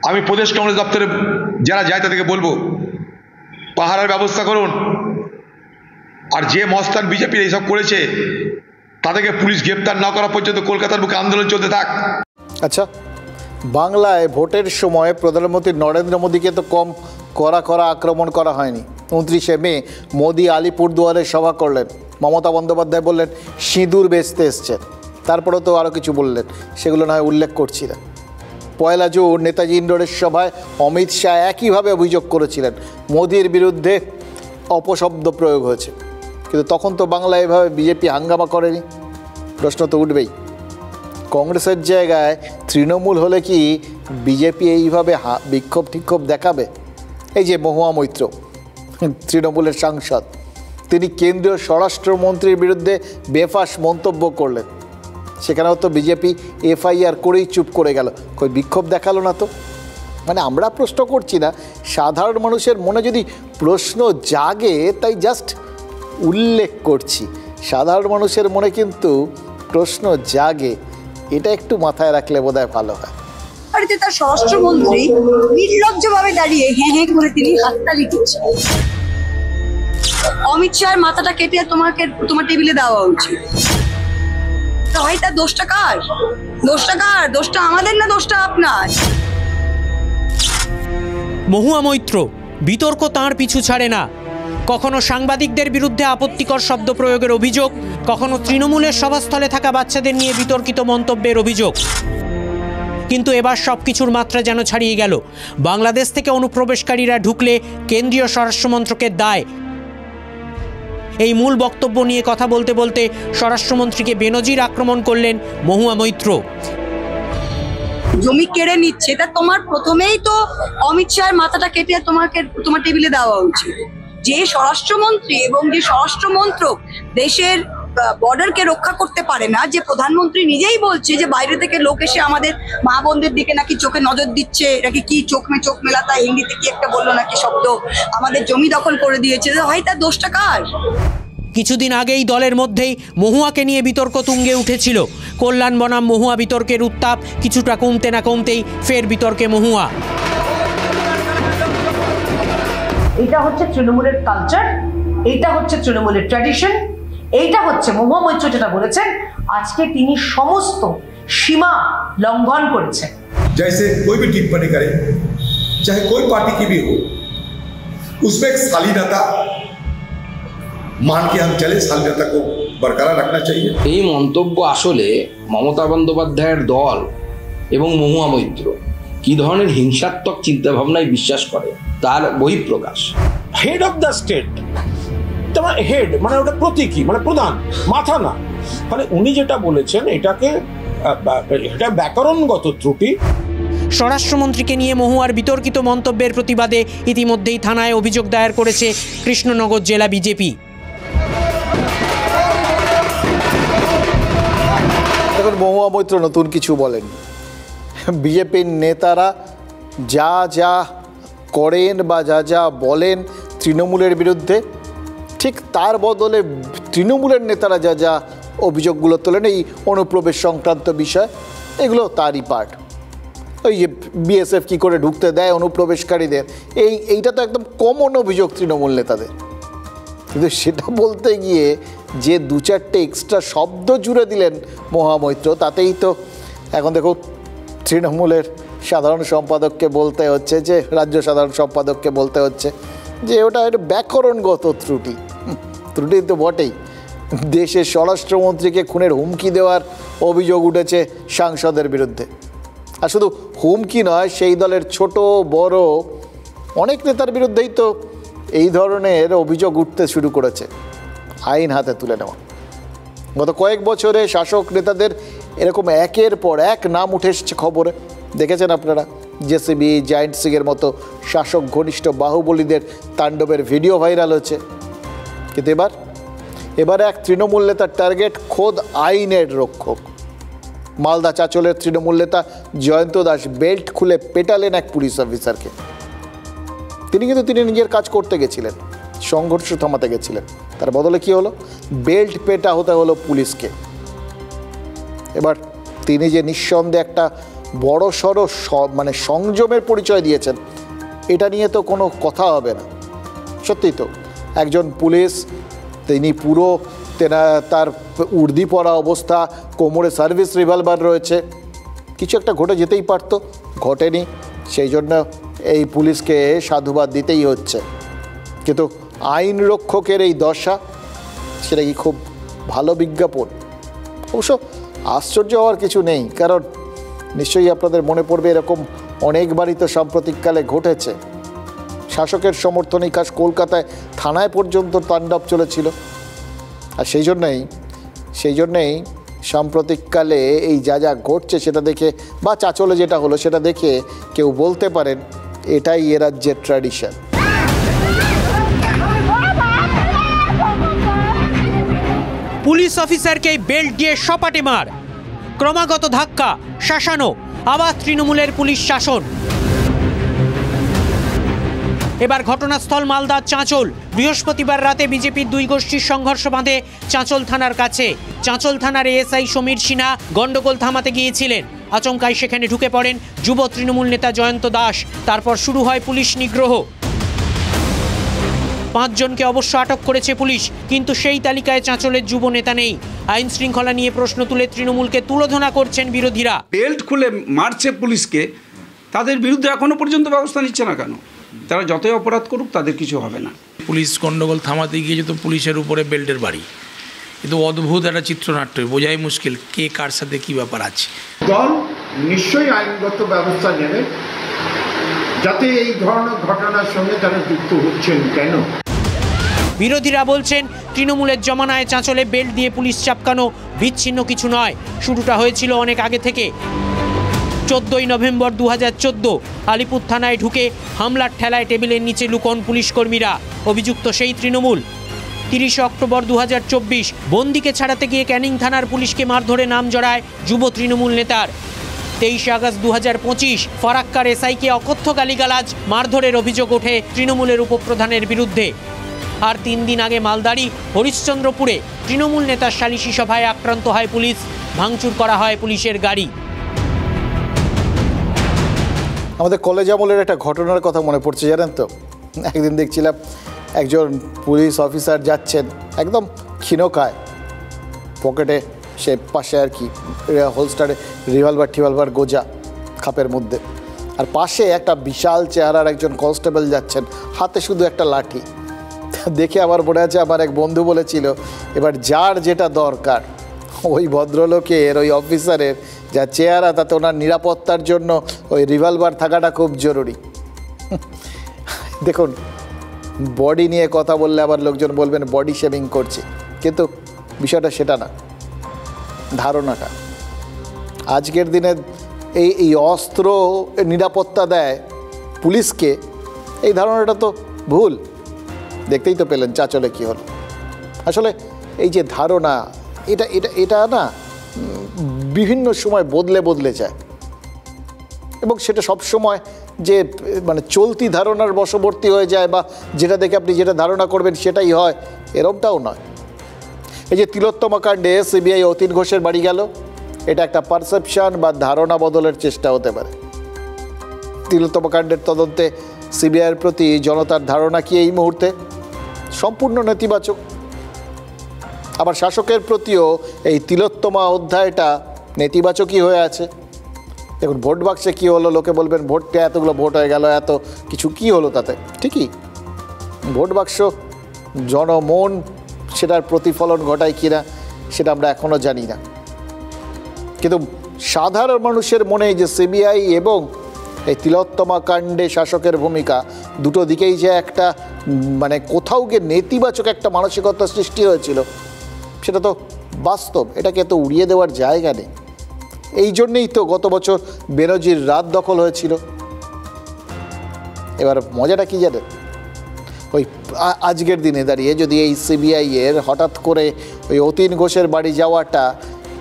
আমি প্রদেশ কংগ্রেস দপ্তরে যারা যায় তাদেরকে বলবো, পাহারার ব্যবস্থা করুন, আর যে মস্তান বিজেপির এইসব করেছে তাদেরকে পুলিশ গ্রেপ্তার না করা পর্যন্ত কলকাতার বুকে আন্দোলন চলতে থাক। আচ্ছা, বাংলায় ভোটের সময় প্রধানমন্ত্রী নরেন্দ্র মোদীকে তো কম কড়া আক্রমণ করা হয়নি। 29শে মে মোদী আলিপুরদুয়ারে সভা করলেন, মমতা বন্দ্যোপাধ্যায় বললেন সিঁদুর বেচতে এসছেন, তারপরেও তো আরও কিছু বললেন, সেগুলো নয় উল্লেখ করছি না। 1 জুন নেতাজি ইন্ডোরের সভায় অমিত শাহ একইভাবে অভিযোগ করেছিলেন মোদীর বিরুদ্ধে অপশব্দ প্রয়োগ হয়েছে, কিন্তু তখন তো বাংলায় এভাবে বিজেপি হাঙ্গামা করেনি। প্রশ্ন তো উঠবেই, কংগ্রেসের জায়গায় তৃণমূল হলে কি বিজেপি এইভাবে বিক্ষোভ দেখাবে? এই যে মহুয়া মৈত্র, তৃণমূলের সাংসদ, তিনি কেন্দ্রীয় স্বরাষ্ট্রমন্ত্রীর বিরুদ্ধে বেফাঁস মন্তব্য করলেন, সেখানেও তো বিজেপি এফআইআর করেই চুপ করে গেল, কই বিক্ষোভ দেখালো না তো। মানে আমরা প্রশ্ন করছি না, সাধারণ মানুষের মনে যদি প্রশ্ন জাগে তাই জাস্ট উল্লেখ করছি। সাধারণ মানুষের মনে কিন্তু প্রশ্ন জাগে, এটা একটু মাথায় রাখলে বোধহয় ভালো হয়। তার স্বরাষ্ট্রমন্ত্রী নির্লজ্জভাবে দাঁড়িয়ে হ্যাঁ হ্যাঁ করে তিনি হাততালি দিচ্ছেন। অমিত শাহের মাথাটা কেটে তোমার টেবিলে দেওয়া উচিত। ভাই, তার দোষটা কার? দোষটা আমাদের না দোষটা আপনার? মহুয়া মৈত্র, বিতর্ক তাঁর পিছু ছাড়ে না। কখনো সাংবাদিকদের বিরুদ্ধে আপত্তিকর শব্দ প্রয়োগের অভিযোগ, কখনো তৃণমূলের সভাস্থলে থাকা বাচ্চাদের নিয়ে বিতর্কিত মন্তব্যের অভিযোগ। কিন্তু এবার সবকিছুর মাত্রা যেন ছাড়িয়ে গেল। বাংলাদেশ থেকে অনুপ্রবেশকারীরা ঢুকলে কেন্দ্রীয় স্বরাষ্ট্রমন্ত্রকের দায়। এই মূল বক্তব্য নিয়ে কথা বলতে বলতে স্বরাষ্ট্রমন্ত্রীকে বেনজির আক্রমণ করলেন মহুয়া মৈত্র। জমি কেড়ে নিচ্ছে, তা তোমার প্রথমেই তো অমিত শাহের মাথাটা কেটে তোমার টেবিলে দেওয়া উচিত। যে স্বরাষ্ট্রমন্ত্রী এবং যে স্বরাষ্ট্রমন্ত্রক দেশের বর্ডারকে রক্ষা করতে পারে না, যে প্রধানমন্ত্রী নিজেই বলছে যে বাইরে থেকে লোক এসে আমাদের মা বোনদের দিকে নাকি চোখে নজর দিচ্ছে, নাকি কি চোখ মেলাতা হিন্দিতে কি একটা বললো নাকি শব্দ, আমাদের জমি দখল করে দিয়েছে, ভাই তার দোষটা কার? কিছুদিন আগেই দলের মধ্যেই মহুয়াকে নিয়ে বিতর্ক তুঙ্গে উঠেছিল। কল্যাণ বনাম মহুয়া বিতর্কের উত্তাপ কিছুটা কমতে না কমতেই ফের বিতর্কে মহুয়া। এটা হচ্ছে তৃণমূলের কালচার, এইটা হচ্ছে তৃণমূলের ট্র্যাডিশন, এইটা হচ্ছে মহুয়া মৈত্র যেটা বলেছেন, আজকে তিনি সমস্ত সীমা লঙ্ঘন করেছেন। जैसे कोई भी टिप्पणी करे, चाहे कोई पार्टी की भी हो, उसमें एक शालीनता मान के हम चले, शालीनता को बरकरार रखना चाहिए। এই মন্তব্য আসলে মমতা বন্দ্যোপাধ্যায়ের দল এবং মহুয়া মৈত্র কি ধরনের হিংসাত্মক চিন্তাভাবনায় বিশ্বাস করে তার বহিঃপ্রকাশ। হেড অফ দ্য স্টেট, তোমার হেড মানে ওটা প্রতীকী, মানে প্রধান, মাথা না। মানে উনি যেটা বলেছেন এটা ব্যাকরণগত ত্রুটি। স্বরাষ্ট্রমন্ত্রীকে নিয়ে মহুয়ার বিতর্কিত মন্তব্যের প্রতিবাদে ইতিমধ্যেই থানায় অভিযোগ দায়ের করেছে কৃষ্ণনগর জেলা বিজেপি। এখন মহুয়া মৈত্র নতুন কিছু বলেন। বিজেপির নেতারা যা যা করেন বা যা যা বলেন তৃণমূলের বিরুদ্ধে, ঠিক তার বদলে তৃণমূলের নেতারা যা যা অভিযোগগুলো তোলেন এই অনুপ্রবেশ সংক্রান্ত বিষয়, এগুলো তারই পার্ট। ওই যে বিএসএফ কী করে ঢুকতে দেয় অনুপ্রবেশকারীদের, এইটা তো একদম কমন অভিযোগ তৃণমূল নেতাদের। কিন্তু সেটা বলতে গিয়ে যে দু চারটে এক্সট্রা শব্দ জুড়ে দিলেন মহামৈত্র, তাতেই তো এখন দেখো তৃণমূলের সাধারণ সম্পাদককে বলতে হচ্ছে, যে রাজ্য সাধারণ সম্পাদককে বলতে হচ্ছে যে ওটা একটা ব্যাকরণগত ত্রুটি। ত্রুটি তো বটেই। দেশের স্বরাষ্ট্রমন্ত্রীকে খুনের হুমকি দেওয়ার অভিযোগ উঠেছে সাংসদের বিরুদ্ধে। আর শুধু হুমকি নয়, সেই দলের ছোট বড় অনেক নেতার বিরুদ্ধেই তো এই ধরনের অভিযোগ উঠতে শুরু করেছে, আইন হাতে তুলে নেওয়া। গত কয়েক বছরে শাসক নেতাদের এরকম একের পর এক নাম উঠে এসেছে খবরে, দেখেছেন আপনারা। জেসিবি, জায়েন্ট সিংয়ের মতো শাসক ঘনিষ্ঠ বাহুবলীদের তাণ্ডবের ভিডিও ভাইরাল হচ্ছে। কিন্তু এবার এক তৃণমূল নেতার টার্গেট খোদ আইনের রক্ষক। মালদা চাঁচলের তৃণমূল নেতা জয়ন্ত দাস বেল্ট খুলে পেটালেন এক পুলিশ অফিসারকে। তিনি নিজের কাজ করতে গেছিলেন, সংঘর্ষ থামাতে গেছিলেন, তার বদলে কি হলো? বেল্ট পেটা হতে হলো পুলিশকে। এবার তিনি যে নিঃসন্দেহে একটা বড় সড়ো মানে সংযমের পরিচয় দিয়েছেন, এটা নিয়ে তো কোনো কথা হবে না। সত্যি তো একজন পুলিশ, তিনি পুরো তার উর্দি পরা অবস্থা, কোমরে সার্ভিস রিভলভার রয়েছে, কিছু একটা ঘটে যেতেই পারতো, ঘটেনি। সেই জন্য এই পুলিশকে সাধুবাদ দিতেই হচ্ছে। কিন্তু আইন রক্ষকের এই দশা, সেটা কি খুব ভালো বিজ্ঞাপন? অবশ্য আশ্চর্য হওয়ার কিছু নেই, কারণ নিশ্চয়ই আপনাদের মনে পড়বে এরকম অনেকবারই তো সাম্প্রতিককালে ঘটেছে। শাসকের সমর্থনে কাজ কলকাতায় থানায় পর্যন্ত তাণ্ডব চলেছিল। আর সেই জন্যেই সাম্প্রতিককালে এই যা যা ঘটছে সেটা দেখে, বা চাঁচলে যেটা হলো সেটা দেখে কেউ বলতে পারেন এটাই এ রাজ্যের ট্র্যাডিশন। পুলিশ অফিসারকে বেল্ট দিয়ে সপাটে মার, ক্রমাগত ধাক্কা, শাসানো, আবার তৃণমূলের পুলিশ শাসন। এবার ঘটনাস্থল মালদার চাঁচল। বৃহস্পতিবার রাতে বিজেপির দুই গোষ্ঠীর সংঘর্ষ বাঁধে চাঁচল থানার কাছে। চাঁচল থানার এএসআই সমীর সিনহা গন্ডগোল থামাতে গিয়েছিলেন। আচমকাই সেখানে ঢুকে পড়েন যুব তৃণমূল নেতা জয়ন্ত দাস। তারপর শুরু হয় পুলিশ নিগ্রহ। 5 জনকে অবশ্য আটক করেছে পুলিশ, কিন্তু সেই তালিকায় চাঁচলের যুব নেতা নেই। আইন শৃঙ্খলা নিয়ে প্রশ্ন তুলে তৃণমূলকে তুলোধনা করছেন বিরোধীরা। বেল্ট খুলে মারছে পুলিশকে, তাদের বিরুদ্ধে এখনো পর্যন্ত ব্যবস্থা নিচ্ছে না কেন? তারা যতই অপরাধ করুক তাদের কিছু হবে না। পুলিশ গন্ডগোল থামাতে গিয়ে তো পুলিশের উপরে বেল্টের বাড়ি, কিন্তু অদ্ভুত একটা চিত্রনাট্য, বোঝাই মুশকিল কে কার সাথে কি ব্যাপার আছে। দল নিশ্চয়ই আইনগত ব্যবস্থা নেবে, যাতে এই ধরনের ঘটনার সঙ্গে তারা যুক্ত হচ্ছেন কেন। বিরোধীরা বলছেন তৃণমূলের জমানায় চাঁচলে বেল্ট দিয়ে পুলিশ চাপকানো বিচ্ছিন্ন কিছু নয়, শুরুটা হয়েছিল অনেক আগে থেকে। 14ই নভেম্বর 2014 আলিপুর থানায় ঢুকে হামলার ঠেলায় টেবিলের নিচে লুকোন পুলিশ কর্মীরা, অভিযুক্ত সেই তৃণমূল। 30 অক্টোবর 2024 বন্দিকে ছাড়াতে গিয়ে ক্যানিং থানার পুলিশকে মারধরে নাম জড়ায় যুব তৃণমূল নেতার। 23 আগস্ট 2025 ফারাক্কার এসআইকে অকথ্য গালিগালাজ, মারধরের অভিযোগ ওঠে তৃণমূলের উপপ্রধানের বিরুদ্ধে। আর 3 দিন আগে মালদারি হরিশ্চন্দ্রপুরে তৃণমূল নেতার সালিশি সভায় আক্রান্ত হয় পুলিশ, ভাঙচুর করা হয় পুলিশের গাড়ি। আমাদের কলেজ আমলের একটা ঘটনার কথা মনে পড়ছে, জানেন তো? একদিন দেখছিলাম একজন পুলিশ অফিসার যাচ্ছেন একদম ক্ষীণকায়, পকেটে সে পাশে আর কি হোলস্টারে রিভলভার গোজা খাপের মধ্যে, আর পাশে একটা বিশাল চেহারার একজন কনস্টেবল যাচ্ছেন, হাতে শুধু একটা লাঠি। দেখে আমার মনে আছে আমার এক বন্ধু বলেছিল এবার যার যেটা দরকার ওই ভদ্রলোকের ওই অফিসারের যা চেহারা তাতে ওনার নিরাপত্তার জন্য ওই রিভলভার থাকাটা খুব জরুরি। দেখুন বডি নিয়ে কথা বললে আবার লোকজন বলবেন বডি শেভিং করছে, কিন্তু বিষয়টা সেটা না, ধারণাটা। আজকের দিনে এই অস্ত্র নিরাপত্তা দেয় পুলিশকে, এই ধারণাটা তো ভুল। দেখতেই তো পেলেন চাঁচলে কী হলো। আসলে এই যে ধারণা এটা এটা এটা না বিভিন্ন সময় বদলে বদলে যায়, এবং সেটা সব সময় যে মানে চলতি ধারণার বশবর্তী হয়ে যায় বা যেটা দেখে আপনি যেটা ধারণা করবেন সেটাই হয়, এরকমটাও নয়। এই যে তিলোত্তমা কাণ্ডে সিবিআই অতীন ঘোষের বাড়ি গেল, এটা একটা পারসেপশন বা ধারণা বদলের চেষ্টা হতে পারে। তিলোত্তমা কাণ্ডের তদন্তে সিবিআইয়ের প্রতি জনতার ধারণা কি এই মুহূর্তে? সম্পূর্ণ নেতিবাচক। আবার শাসকের প্রতিও এই তিলোত্তমা অধ্যায়টা নেতিবাচকই হয়ে আছে। দেখুন ভোট বাক্সে কী হলো, লোকে বলবেন ভোটটা এতগুলো ভোট হয়ে গেল, এত কিছু কী হলো তাতে? ঠিকই, ভোট বাক্স জনমন সেটার প্রতিফলন ঘটায় কিনা সেটা আমরা এখনও জানি না, কিন্তু সাধারণ মানুষের মনে যে সিবিআই এবং এই তিলোত্তমা কাণ্ডে শাসকের ভূমিকা দুটো দিকেই যে একটা মানে কোথাও গিয়ে নেতিবাচক একটা মানসিকতা সৃষ্টি হয়েছিল সেটা তো বাস্তব, এটাকে তো উড়িয়ে দেওয়ার জায়গা নেই। এই জন্যেই তো গত বছর বেনজির রাত দখল হয়েছিল। এবার মজাটা কি জানেন, ওই আজকের দিনে দাঁড়িয়ে যদি এই সিবিআইয়ের হঠাৎ করে ওই অতীন ঘোষের বাড়ি যাওয়াটা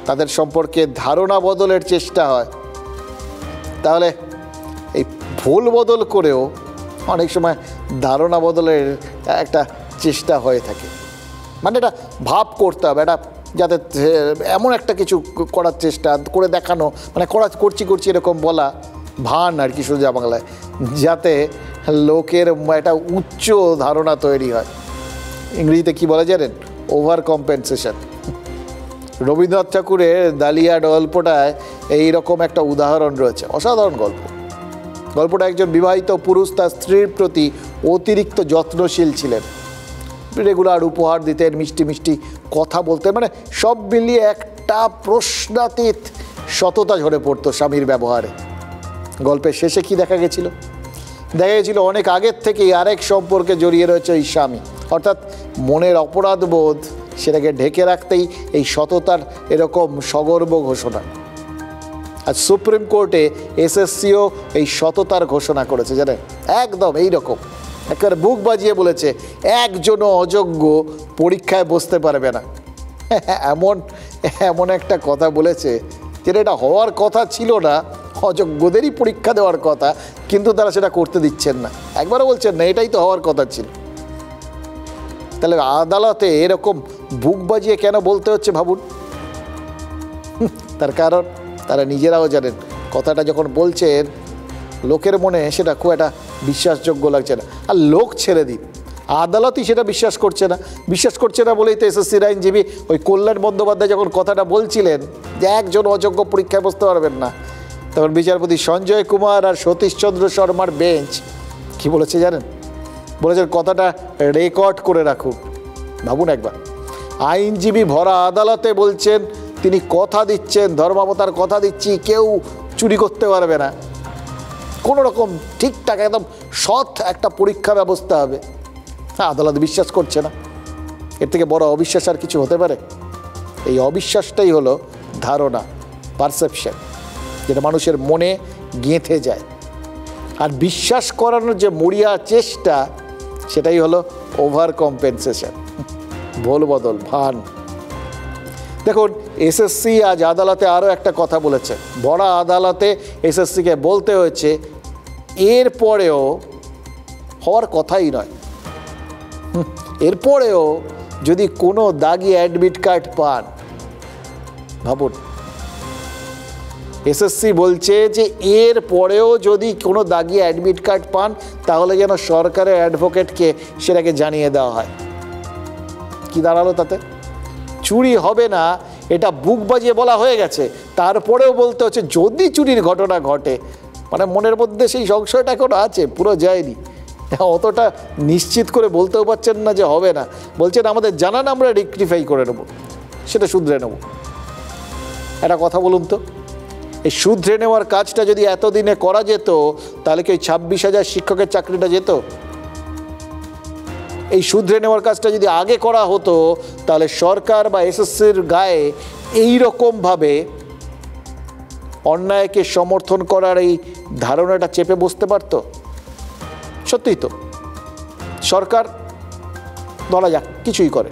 তাদের সম্পর্কে ধারণা বদলের চেষ্টা হয়, তাহলে এই ভুল বদল করেও অনেক সময় ধারণা বদলের একটা চেষ্টা হয়ে থাকে। মানে এটা ভাব করতে হবে, এটা যাতে এমন একটা কিছু করার চেষ্টা করে দেখানো, মানে করছি এরকম বলা, ভান আর কি সোজা বাংলায়, যাতে লোকের একটা উচ্চ ধারণা তৈরি হয়। ইংরেজিতে কি বলা জানেন? Over compensation. রবীন্দ্রনাথ ঠাকুরের ডালিয়া গল্পটায় এইরকম একটা উদাহরণ রয়েছে, অসাধারণ গল্প। গল্পটা একজন বিবাহিত পুরুষ তার স্ত্রীর প্রতি অতিরিক্ত যত্নশীল ছিলেন, রেগুলার উপহার দিতেন, মিষ্টি মিষ্টি কথা বলতেন, মানে সব মিলিয়ে একটা প্রশ্নাতীত সততা ঝরে পড়তো স্বামীর ব্যবহারে। গল্পের শেষে কি দেখা গেছিল? দেখা গেছিল অনেক আগের থেকেই আরেক সম্পর্কে জড়িয়ে রয়েছে এই স্বামী, অর্থাৎ মনের অপরাধ বোধ সেটাকে ঢেকে রাখতেই এই সততার এরকম সগর্ব ঘোষণা। আর সুপ্রিম কোর্টে এসএসসিও এই সততার ঘোষণা করেছে, জানেন, একদম এই রকম একেবারে বুক বাজিয়ে বলেছে একজনও অযোগ্য পরীক্ষায় বসতে পারবে না। এমন একটা কথা বলেছে যেটা এটা হওয়ার কথা ছিল না, অযোগ্যদেরই পরীক্ষা দেওয়ার কথা, কিন্তু তারা সেটা করতে দিচ্ছেন না, একবারও বলছেন না এটাই তো হওয়ার কথা ছিল। তাহলে আদালতে এরকম বুক বাজিয়ে কেন বলতে হচ্ছে ভাবুন। তার কারণ তারা নিজেরাও জানেন কথাটা যখন বলছেন লোকের মনে সেটা খুব একটা বিশ্বাসযোগ্য লাগছে না। আর লোক ছেড়ে দিন, আদালতই সেটা বিশ্বাস করছে না বলেই তো এসএসসির আইনজীবী ওই কল্যাণ বন্দ্যোপাধ্যায় যখন কথাটা বলছিলেন যে একজন অযোগ্য পরীক্ষায় বসতে পারবেন না, তখন বিচারপতি সঞ্জয় কুমার আর সতীশচন্দ্র শর্মার বেঞ্চ কি বলেছে জানেন? বলেছেন কথাটা রেকর্ড করে রাখুন। ভাবুন একবার, আইনজীবী ভরা আদালতে বলছেন তিনি কথা দিচ্ছেন, ধর্মাবতার কথা দিচ্ছি, কেউ চুরি করতে পারবে না, কোনো রকম ঠিকঠাক একদম সৎ একটা পরীক্ষা ব্যবস্থা হবে। হ্যাঁ, আদালত বিশ্বাস করছে না। এর থেকে বড় অবিশ্বাস আর কিছু হতে পারে? এই অবিশ্বাসটাই হলো ধারণা, পারসেপশন, যেটা মানুষের মনে গেঁথে যায়। আর বিশ্বাস করানোর যে মরিয়া চেষ্টা সেটাই হলো ওভার কম্পেনসেশন, ভোল বদল, ভান। দেখুন এসএসসি আজ আদালতে আরও একটা কথা বলেছে, বড় আদালতে এসএসসিকে বলতে হয়েছে এরপরেও হওয়ার কথাই নয়, এরপরেও যদি কোনো দাগি অ্যাডমিট কার্ড পান, ভাবুন, এসএসসি বলছে যে এর পরেও যদি কোনো দাগি অ্যাডমিট কার্ড পান তাহলে যেন সরকারের অ্যাডভোকেটকে সেটাকে জানিয়ে দেওয়া হয়। কি দাঁড়ালো তাতে? চুরি হবে না এটা বুক বাজিয়ে বলা হয়ে গেছে, তারপরেও বলতে হচ্ছে যদি চুরির ঘটনা ঘটে, মানে মনের মধ্যে সেই সংশয়টা এখনো আছে, পুরো যায়নি। অতটা নিশ্চিত করে বলতেও পারছেন না যে হবে না, বলছেন আমাদের জানান আমরা রেকটিফাই করে নেব, সেটা শুধরে নেব। একটা কথা বলুন তো, এই শুধরে নেওয়ার কাজটা যদি এতদিনে করা যেত তাহলে কি ওই 26,000 শিক্ষকের চাকরিটা যেত? এই শুধরে নেওয়ার কাজটা যদি আগে করা হতো তাহলে সরকার বা এসএসসির গায়ে এই রকমভাবে অন্যায়কে সমর্থন করার এই ধারণাটা চেপে বসতে পারত। সত্যিই তো সরকার ধরা যাক কিছুই করে,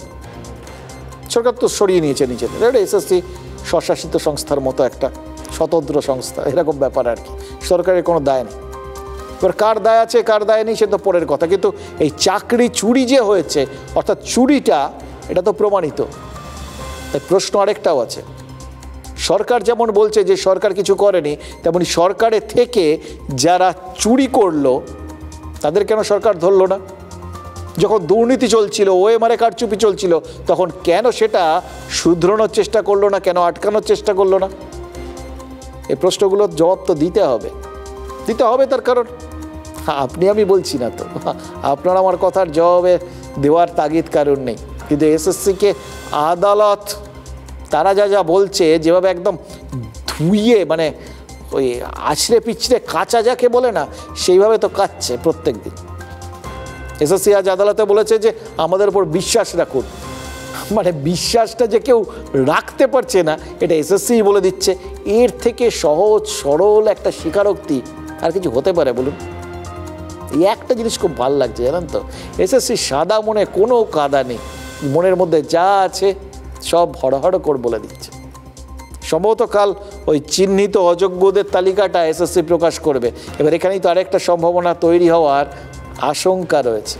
সরকার তো সরিয়ে নিয়েছে নিজেদের, এটা এসএসসি স্বশাসিত সংস্থার মতো একটা স্বতন্ত্র সংস্থা, এরকম ব্যাপার আর কি, সরকারের কোনো দায় নেই। এবার কার দায় আছে কার দায় নেই সে তো পরের কথা, কিন্তু এই চাকরি চুরি যে হয়েছে অর্থাৎ চুরিটা এটা তো প্রমাণিত। তাই প্রশ্ন আরেকটাও আছে, সরকার যেমন বলছে যে সরকার কিছু করেনি, তেমনি সরকারের থেকে যারা চুরি করলো তাদের কেন সরকার ধরলো না? যখন দুর্নীতি চলছিল, ওএমআরে কারচুপি চলছিল, তখন কেন সেটা শুধরানোর চেষ্টা করলো না, কেন আটকানোর চেষ্টা করলো না? এই প্রশ্নগুলোর জবাব তো দিতে হবে, দিতে হবে। তার কারণ আপনি আমি বলছি না তো, আপনার আমার কথার জবাবে দেওয়ার তাগিদ কারণ নেই, কিন্তু এসএসসিকে আদালত তারা যা যা বলছে, যেভাবে একদম ধুইয়ে মানে ওই আছড়ে পিছড়ে কাঁচা যাকে বলে না, সেইভাবে তো কাচ্ছে প্রত্যেক দিন। এসএসসি আজ আদালতে বলেছে যে আমাদের উপর বিশ্বাস রাখুন, মানে বিশ্বাসটা যে কেউ রাখতে পারছে না এটা এসএসসিই বলে দিচ্ছে। এর থেকে সহজ সরল একটা স্বীকারোক্তি আর কিছু হতে পারে বলুন? এই একটা জিনিস খুব ভালো লাগছে জানেন তো, এসএসসি সাদা মনে কোনো কাদা নেই, মনের মধ্যে যা আছে সব হড়হড় করে বলে দিচ্ছে। সম্ভবত কাল ওই চিহ্নিত অযোগ্যদের তালিকাটা এসএসসি প্রকাশ করবে। এবার এখানেই তো আরেকটা সম্ভাবনা তৈরি হওয়ার আশঙ্কা রয়েছে,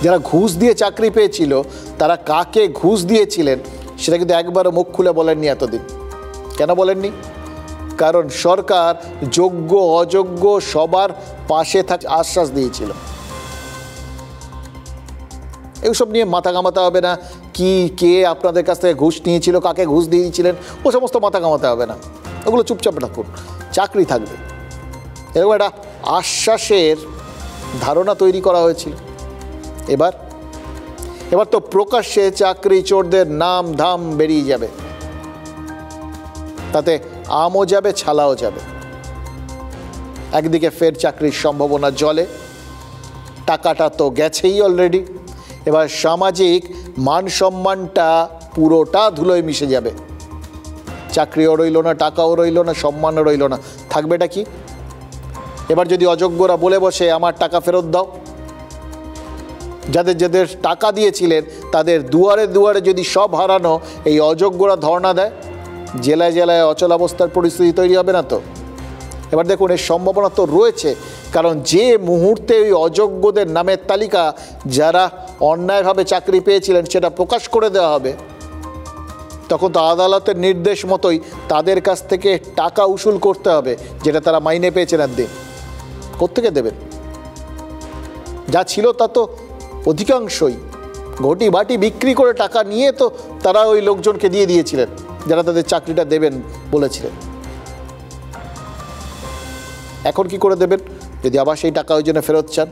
যারা ঘুষ দিয়ে চাকরি পেয়েছিল তারা কাকে ঘুষ দিয়েছিলেন সেটা কিন্তু একবারও মুখ খুলে বলেননি এতদিন। কেন বলেননি? কারণ সরকার যোগ্য অযোগ্য সবার পাশে আশ্বাস দিয়েছিল। এইসব নিয়ে মাথা ঘামাতে হবে না, কি কে আপনাদের কাছ থেকে ঘুষ নিয়েছিল, কাকে ঘুষ দিয়েছিলেন, ও সমস্ত মাথা ঘামাতে হবে না, ওগুলো চুপচাপ রাখুন, চাকরি থাকবে। এরকম একটা আশ্বাসের ধারণা তৈরি করা হয়েছিল। এবার তো প্রকাশ্যে চাকরি চোরদের নাম ধাম বেরিয়ে যাবে, তাতে আমও যাবে ছালাও যাবে। একদিকে ফের চাকরির সম্ভাবনা জলে, টাকাটা তো গেছেই অলরেডি, এবার সামাজিক মান সম্মানটা পুরোটা ধুলোয় মিশে যাবে। চাকরিও রইল না, টাকাও রইল না, সম্মানও রইল না, থাকবেটা কি? এবার যদি অযোগ্যরা বলে বসে আমার টাকা ফেরত দাও, যাদের যাদের টাকা দিয়েছিলেন তাদের দুয়ারে দুয়ারে যদি সব হারানো এই অযোগ্যরা ধর্ণা দেয়, জেলায় জেলায় অচলাবস্থার পরিস্থিতি তৈরি হবে না তো? এবার দেখুন এর সম্ভাবনা তো রয়েছে, কারণ যে মুহূর্তে ওই অযোগ্যদের নামের তালিকা যারা অন্যায়ভাবে চাকরি পেয়েছিলেন সেটা প্রকাশ করে দেওয়া হবে, তখন তো আদালতের নির্দেশ মতোই তাদের কাছ থেকে টাকা উসুল করতে হবে, যেটা তারা মাইনে পেয়েছেন একদিন। কোত্থেকে দেবেন? যা ছিল তা তো অধিকাংশই ঘটি বাটি বিক্রি করে টাকা নিয়ে তো তারা ওই লোকজনকে দিয়ে দিয়েছিলেন যারা তাদের চাকরিটা দেবেন বলেছিলেন। এখন কি করে দেবেন যদি আবার সেই টাকা ওই জন্য ফেরত চান?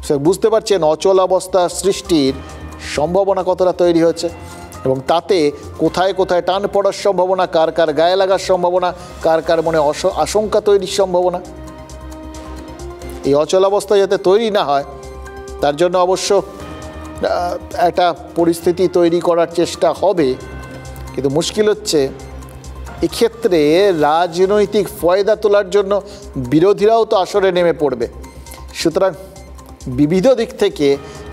সে বুঝতে পারছেন অচল অবস্থা সৃষ্টির সম্ভাবনা কতটা তৈরি হয়েছে, এবং তাতে কোথায় কোথায় টান পড়ার সম্ভাবনা, কার কার গায়ে লাগার সম্ভাবনা, কার কার মনে আশঙ্কা তৈরির সম্ভাবনা। এই অচল অবস্থা যাতে তৈরি না হয় তার জন্য অবশ্য একটা পরিস্থিতি তৈরি করার চেষ্টা হবে, কিন্তু মুশকিল হচ্ছে এক্ষেত্রে রাজনৈতিক ফয়দা তোলার জন্য বিরোধীরাও তো আসরে নেমে পড়বে। সুতরাং বিবিধ দিক থেকে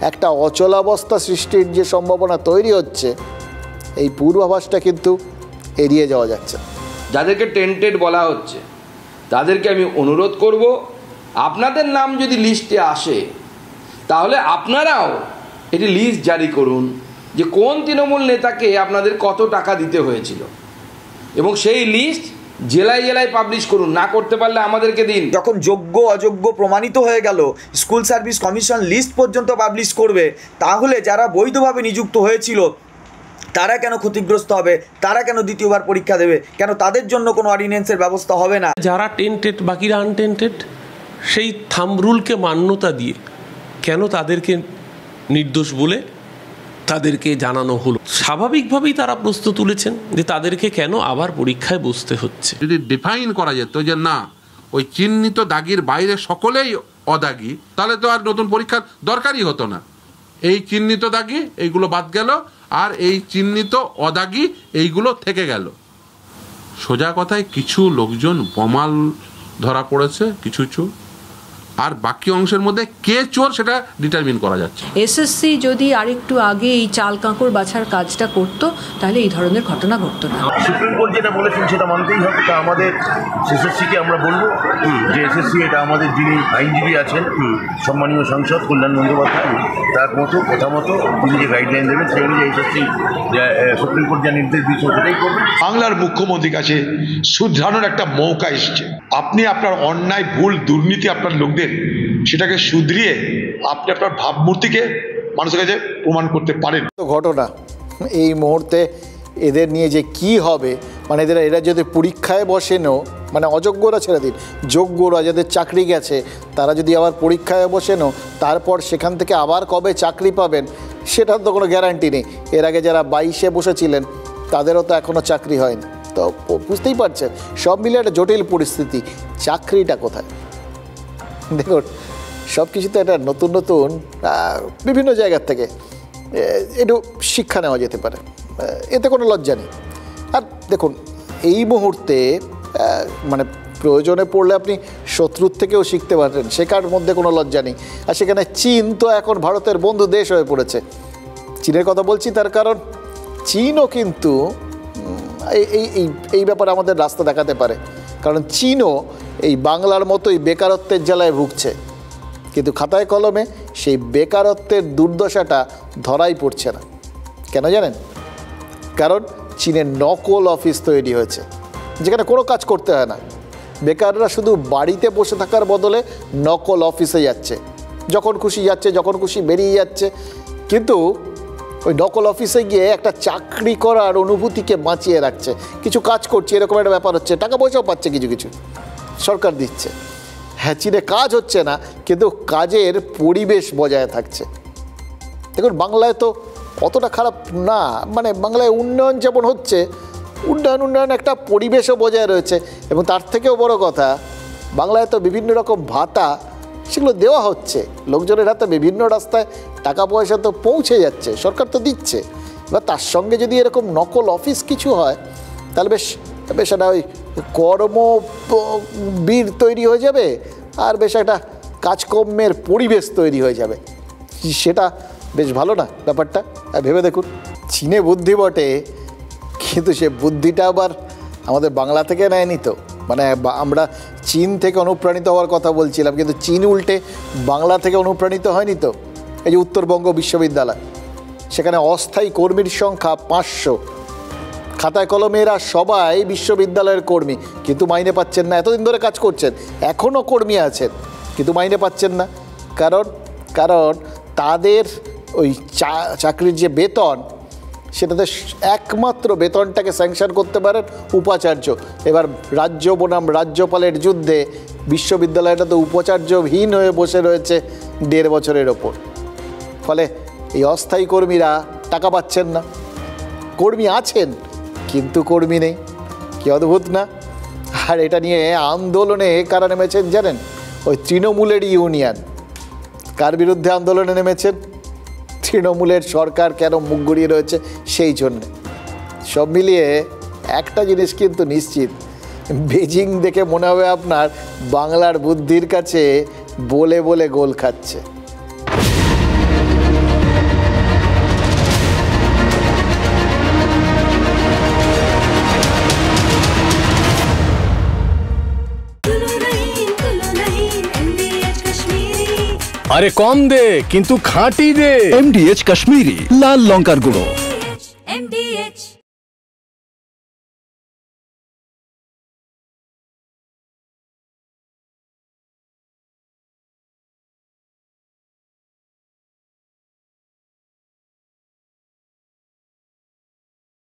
একটা অচলাবস্থা সৃষ্টির যে সম্ভাবনা তৈরি হচ্ছে, এই পূর্বাভাসটা কিন্তু এড়িয়ে যাওয়া যাচ্ছে। যাদেরকে টেন্টেড বলা হচ্ছে তাদেরকে আমি অনুরোধ করব, আপনাদের নাম যদি লিস্টে আসে তাহলে আপনারাও এটি লিস্ট জারি করুন যে কোন তৃণমূল নেতাকে আপনাদের কত টাকা দিতে হয়েছিল, এবং সেই লিস্ট জেলায় জেলায় পাবলিশ করুন। না করতে পারলে আমাদেরকে দিন। যখন যোগ্য অযোগ্য প্রমাণিত হয়ে গেল, স্কুল সার্ভিস কমিশন লিস্ট পর্যন্ত পাবলিশ করবে, তাহলে যারা বৈধভাবে নিযুক্ত হয়েছিল তারা কেন ক্ষতিগ্রস্ত হবে? তারা কেন দ্বিতীয়বার পরীক্ষা দেবে? কেন তাদের জন্য কোনো অর্ডিন্যান্সের ব্যবস্থা হবে না? যারা টেন্টেড বাকিরা আনটেন্টেড, সেই থাম্ব রুলকে মান্যতা দিয়ে কেন তাদেরকে নির্দোষ বলে তাদেরকে জানানো হলো? স্বাভাবিকভাবেই তারা প্রশ্ন তুলেছেন যে তাদেরকে কেন আবার পরীক্ষায় বসতে হচ্ছে। যদি ডিফাইন করা যেত যে না, ওই চিহ্নিত দাগির বাইরে সকলেই অদাগী, তাহলে তো আর নতুন পরীক্ষার দরকারই হতো না। এই চিহ্নিত দাগি এইগুলো বাদ গেল, আর এই চিহ্নিত অদাগি এইগুলো থেকে গেল। সোজা কথায় কিছু লোকজন বমাল ধরা পড়েছে, কিছু আর বাকি অংশের মধ্যে কে চোর সেটা ডিটারমিন করা যাচ্ছে। এসএসসি যদি আরেকটু আগে এই চাল কাঁকড় বাছার কাজটা করতো তাহলে এই ধরনের ঘটনা ঘটতো না। সুপ্রিম কোর্ট যেটা বলেছেন সেটা মানতেই হবে। তা আমাদের এসএসসিকে আমরা বলবো যে এসএসসি এটা আমাদের যিনি আইনজীবী আছেন সম্মানীয় সাংসদ কল্যাণ বন্দ্যোপাধ্যায়, তার মতো কথা মতো তিনি যে গাইডলাইন দেবেন সেই অনুযায়ী এসএসসি সুপ্রিম কোর্ট যা নির্দেশ দিচ্ছে সেটাই করবে। বাংলার মুখ্যমন্ত্রীর কাছে শুধরানোর একটা মৌকা এসছে। আপনি আপনার অন্যায়, ভুল, দুর্নীতি আপনার লোকদের সেটাকে শুধরিয়ে আপনি আপনার ভাবমূর্তিকে মানুষের কাছে প্রমাণ করতে পারেন। ঘটনা এই মুহূর্তে এদের নিয়ে যে কি হবে, মানে এরা যদি পরীক্ষায় বসেনও, মানে অযোগ্যরা ছেড়ে দিন, যোগ্যরা যাদের চাকরি গেছে তারা যদি আবার পরীক্ষায় বসেনও, তারপর সেখান থেকে আবার কবে চাকরি পাবেন সেটার তো কোনো গ্যারান্টি নেই। এর আগে যারা 22-এ বসেছিলেন তাদেরও তো এখনও চাকরি হয়নি। তো বুঝতেই পারছেন সব মিলে একটা জটিল পরিস্থিতি। চাকরিটা কোথায়? দেখুন, সব কিছুতে একটা নতুন নতুন বিভিন্ন জায়গার থেকে একটু শিক্ষা নেওয়া যেতে পারে, এতে কোনো লজ্জা নেই। আর দেখুন, এই মুহূর্তে মানে প্রয়োজনে পড়লে আপনি শত্রুর থেকেও শিখতে পারেন, শেখার মধ্যে কোনো লজ্জা নেই। আর সেখানে চীন তো এখন ভারতের বন্ধু দেশ হয়ে পড়েছে। চীনের কথা বলছি তার কারণ চীনও কিন্তু এই ব্যাপারে আমাদের রাস্তা দেখাতে পারে। কারণ চীনও এই বাংলার মতোই বেকারত্বের জ্বালায় ভুগছে, কিন্তু খাতায় কলমে সেই বেকারত্বের দুর্দশাটা ধরাই পড়ছে না। কেন জানেন? কারণ চীনের নকল অফিস তৈরি হয়েছে, যেখানে কোনো কাজ করতে হয় না। বেকাররা শুধু বাড়িতে বসে থাকার বদলে নকল অফিসে যাচ্ছে, যখন খুশি যাচ্ছে, যখন খুশি বেরিয়ে যাচ্ছে। কিন্তু ওই নকল অফিসে গিয়ে একটা চাকরি করার অনুভূতিকে বাঁচিয়ে রাখছে, কিছু কাজ করছে এরকম একটা ব্যাপার হচ্ছে, টাকা পয়সাও পাচ্ছে, কিছু সরকার দিচ্ছে। হ্যাঁ, চীনে কাজ হচ্ছে না, কিন্তু কাজের পরিবেশ বজায় থাকছে। দেখুন, বাংলায় তো অতটা খারাপ না, মানে বাংলায় উন্নয়ন যেমন হচ্ছে, উন্নয়ন একটা পরিবেশও বজায় রয়েছে। এবং তার থেকেও বড় কথা, বাংলায় তো বিভিন্ন রকম ভাতা সেগুলো দেওয়া হচ্ছে, লোকজনের হাতে বিভিন্ন রাস্তায় টাকা পয়সা তো পৌঁছে যাচ্ছে, সরকার তো দিচ্ছে। এবার তার সঙ্গে যদি এরকম নকল অফিস কিছু হয় তাহলে বেশ একটা ওই কর্মবীর তৈরি হয়ে যাবে, আর বেশ একটা কাজকর্মের পরিবেশ তৈরি হয়ে যাবে। সেটা বেশ ভালো না ব্যাপারটা? ভেবে দেখুন, চীনে বুদ্ধি বটে, কিন্তু সে বুদ্ধিটা আবার আমাদের বাংলা থেকে নেয়নি তো। মানে আমরা চীন থেকে অনুপ্রাণিত হওয়ার কথা বলছিলাম, কিন্তু চীন উল্টে বাংলা থেকে অনুপ্রাণিত হয়নি তো। এই যে উত্তরবঙ্গ বিশ্ববিদ্যালয়, সেখানে অস্থায়ী কর্মীর সংখ্যা 500। খাতায় কলমে এরা সবাই বিশ্ববিদ্যালয়ের কর্মী, কিন্তু মাইনে পাচ্ছেন না। এতদিন ধরে কাজ করছেন, এখনও কর্মী আছেন, কিন্তু মাইনে পাচ্ছেন না। কারণ তাদের ওই চাকরির যে বেতন, সেটাতে একমাত্র বেতনটাকে স্যাংশন করতে পারেন উপাচার্য। এবার রাজ্য বনাম রাজ্যপালের যুদ্ধে বিশ্ববিদ্যালয়টা তো উপাচার্যহীন হয়ে বসে রয়েছে 1.5 বছরের ওপর। ফলে এই অস্থায়ী কর্মীরা টাকা পাচ্ছেন না, কর্মী আছেন কিন্তু কর্মী নেই। কি অদ্ভুত না? আর এটা নিয়ে আন্দোলনে কারা নেমেছেন জানেন? ওই তৃণমূলের ইউনিয়ন। কার বিরুদ্ধে আন্দোলনে নেমেছেন? তৃণমূলের সরকার কেন মুখ গড়িয়ে রয়েছে সেই জন্যে। সব মিলিয়ে একটা জিনিস কিন্তু নিশ্চিত, বেজিং দেখে মনে হবে আপনার বাংলার বুদ্ধির কাছে বলে বলে গোল খাচ্ছে। আরে কম দে কিন্তু খাঁটি দে। MDH কাশ্মীরি লাল লঙ্কার গুঁড়ো। MDH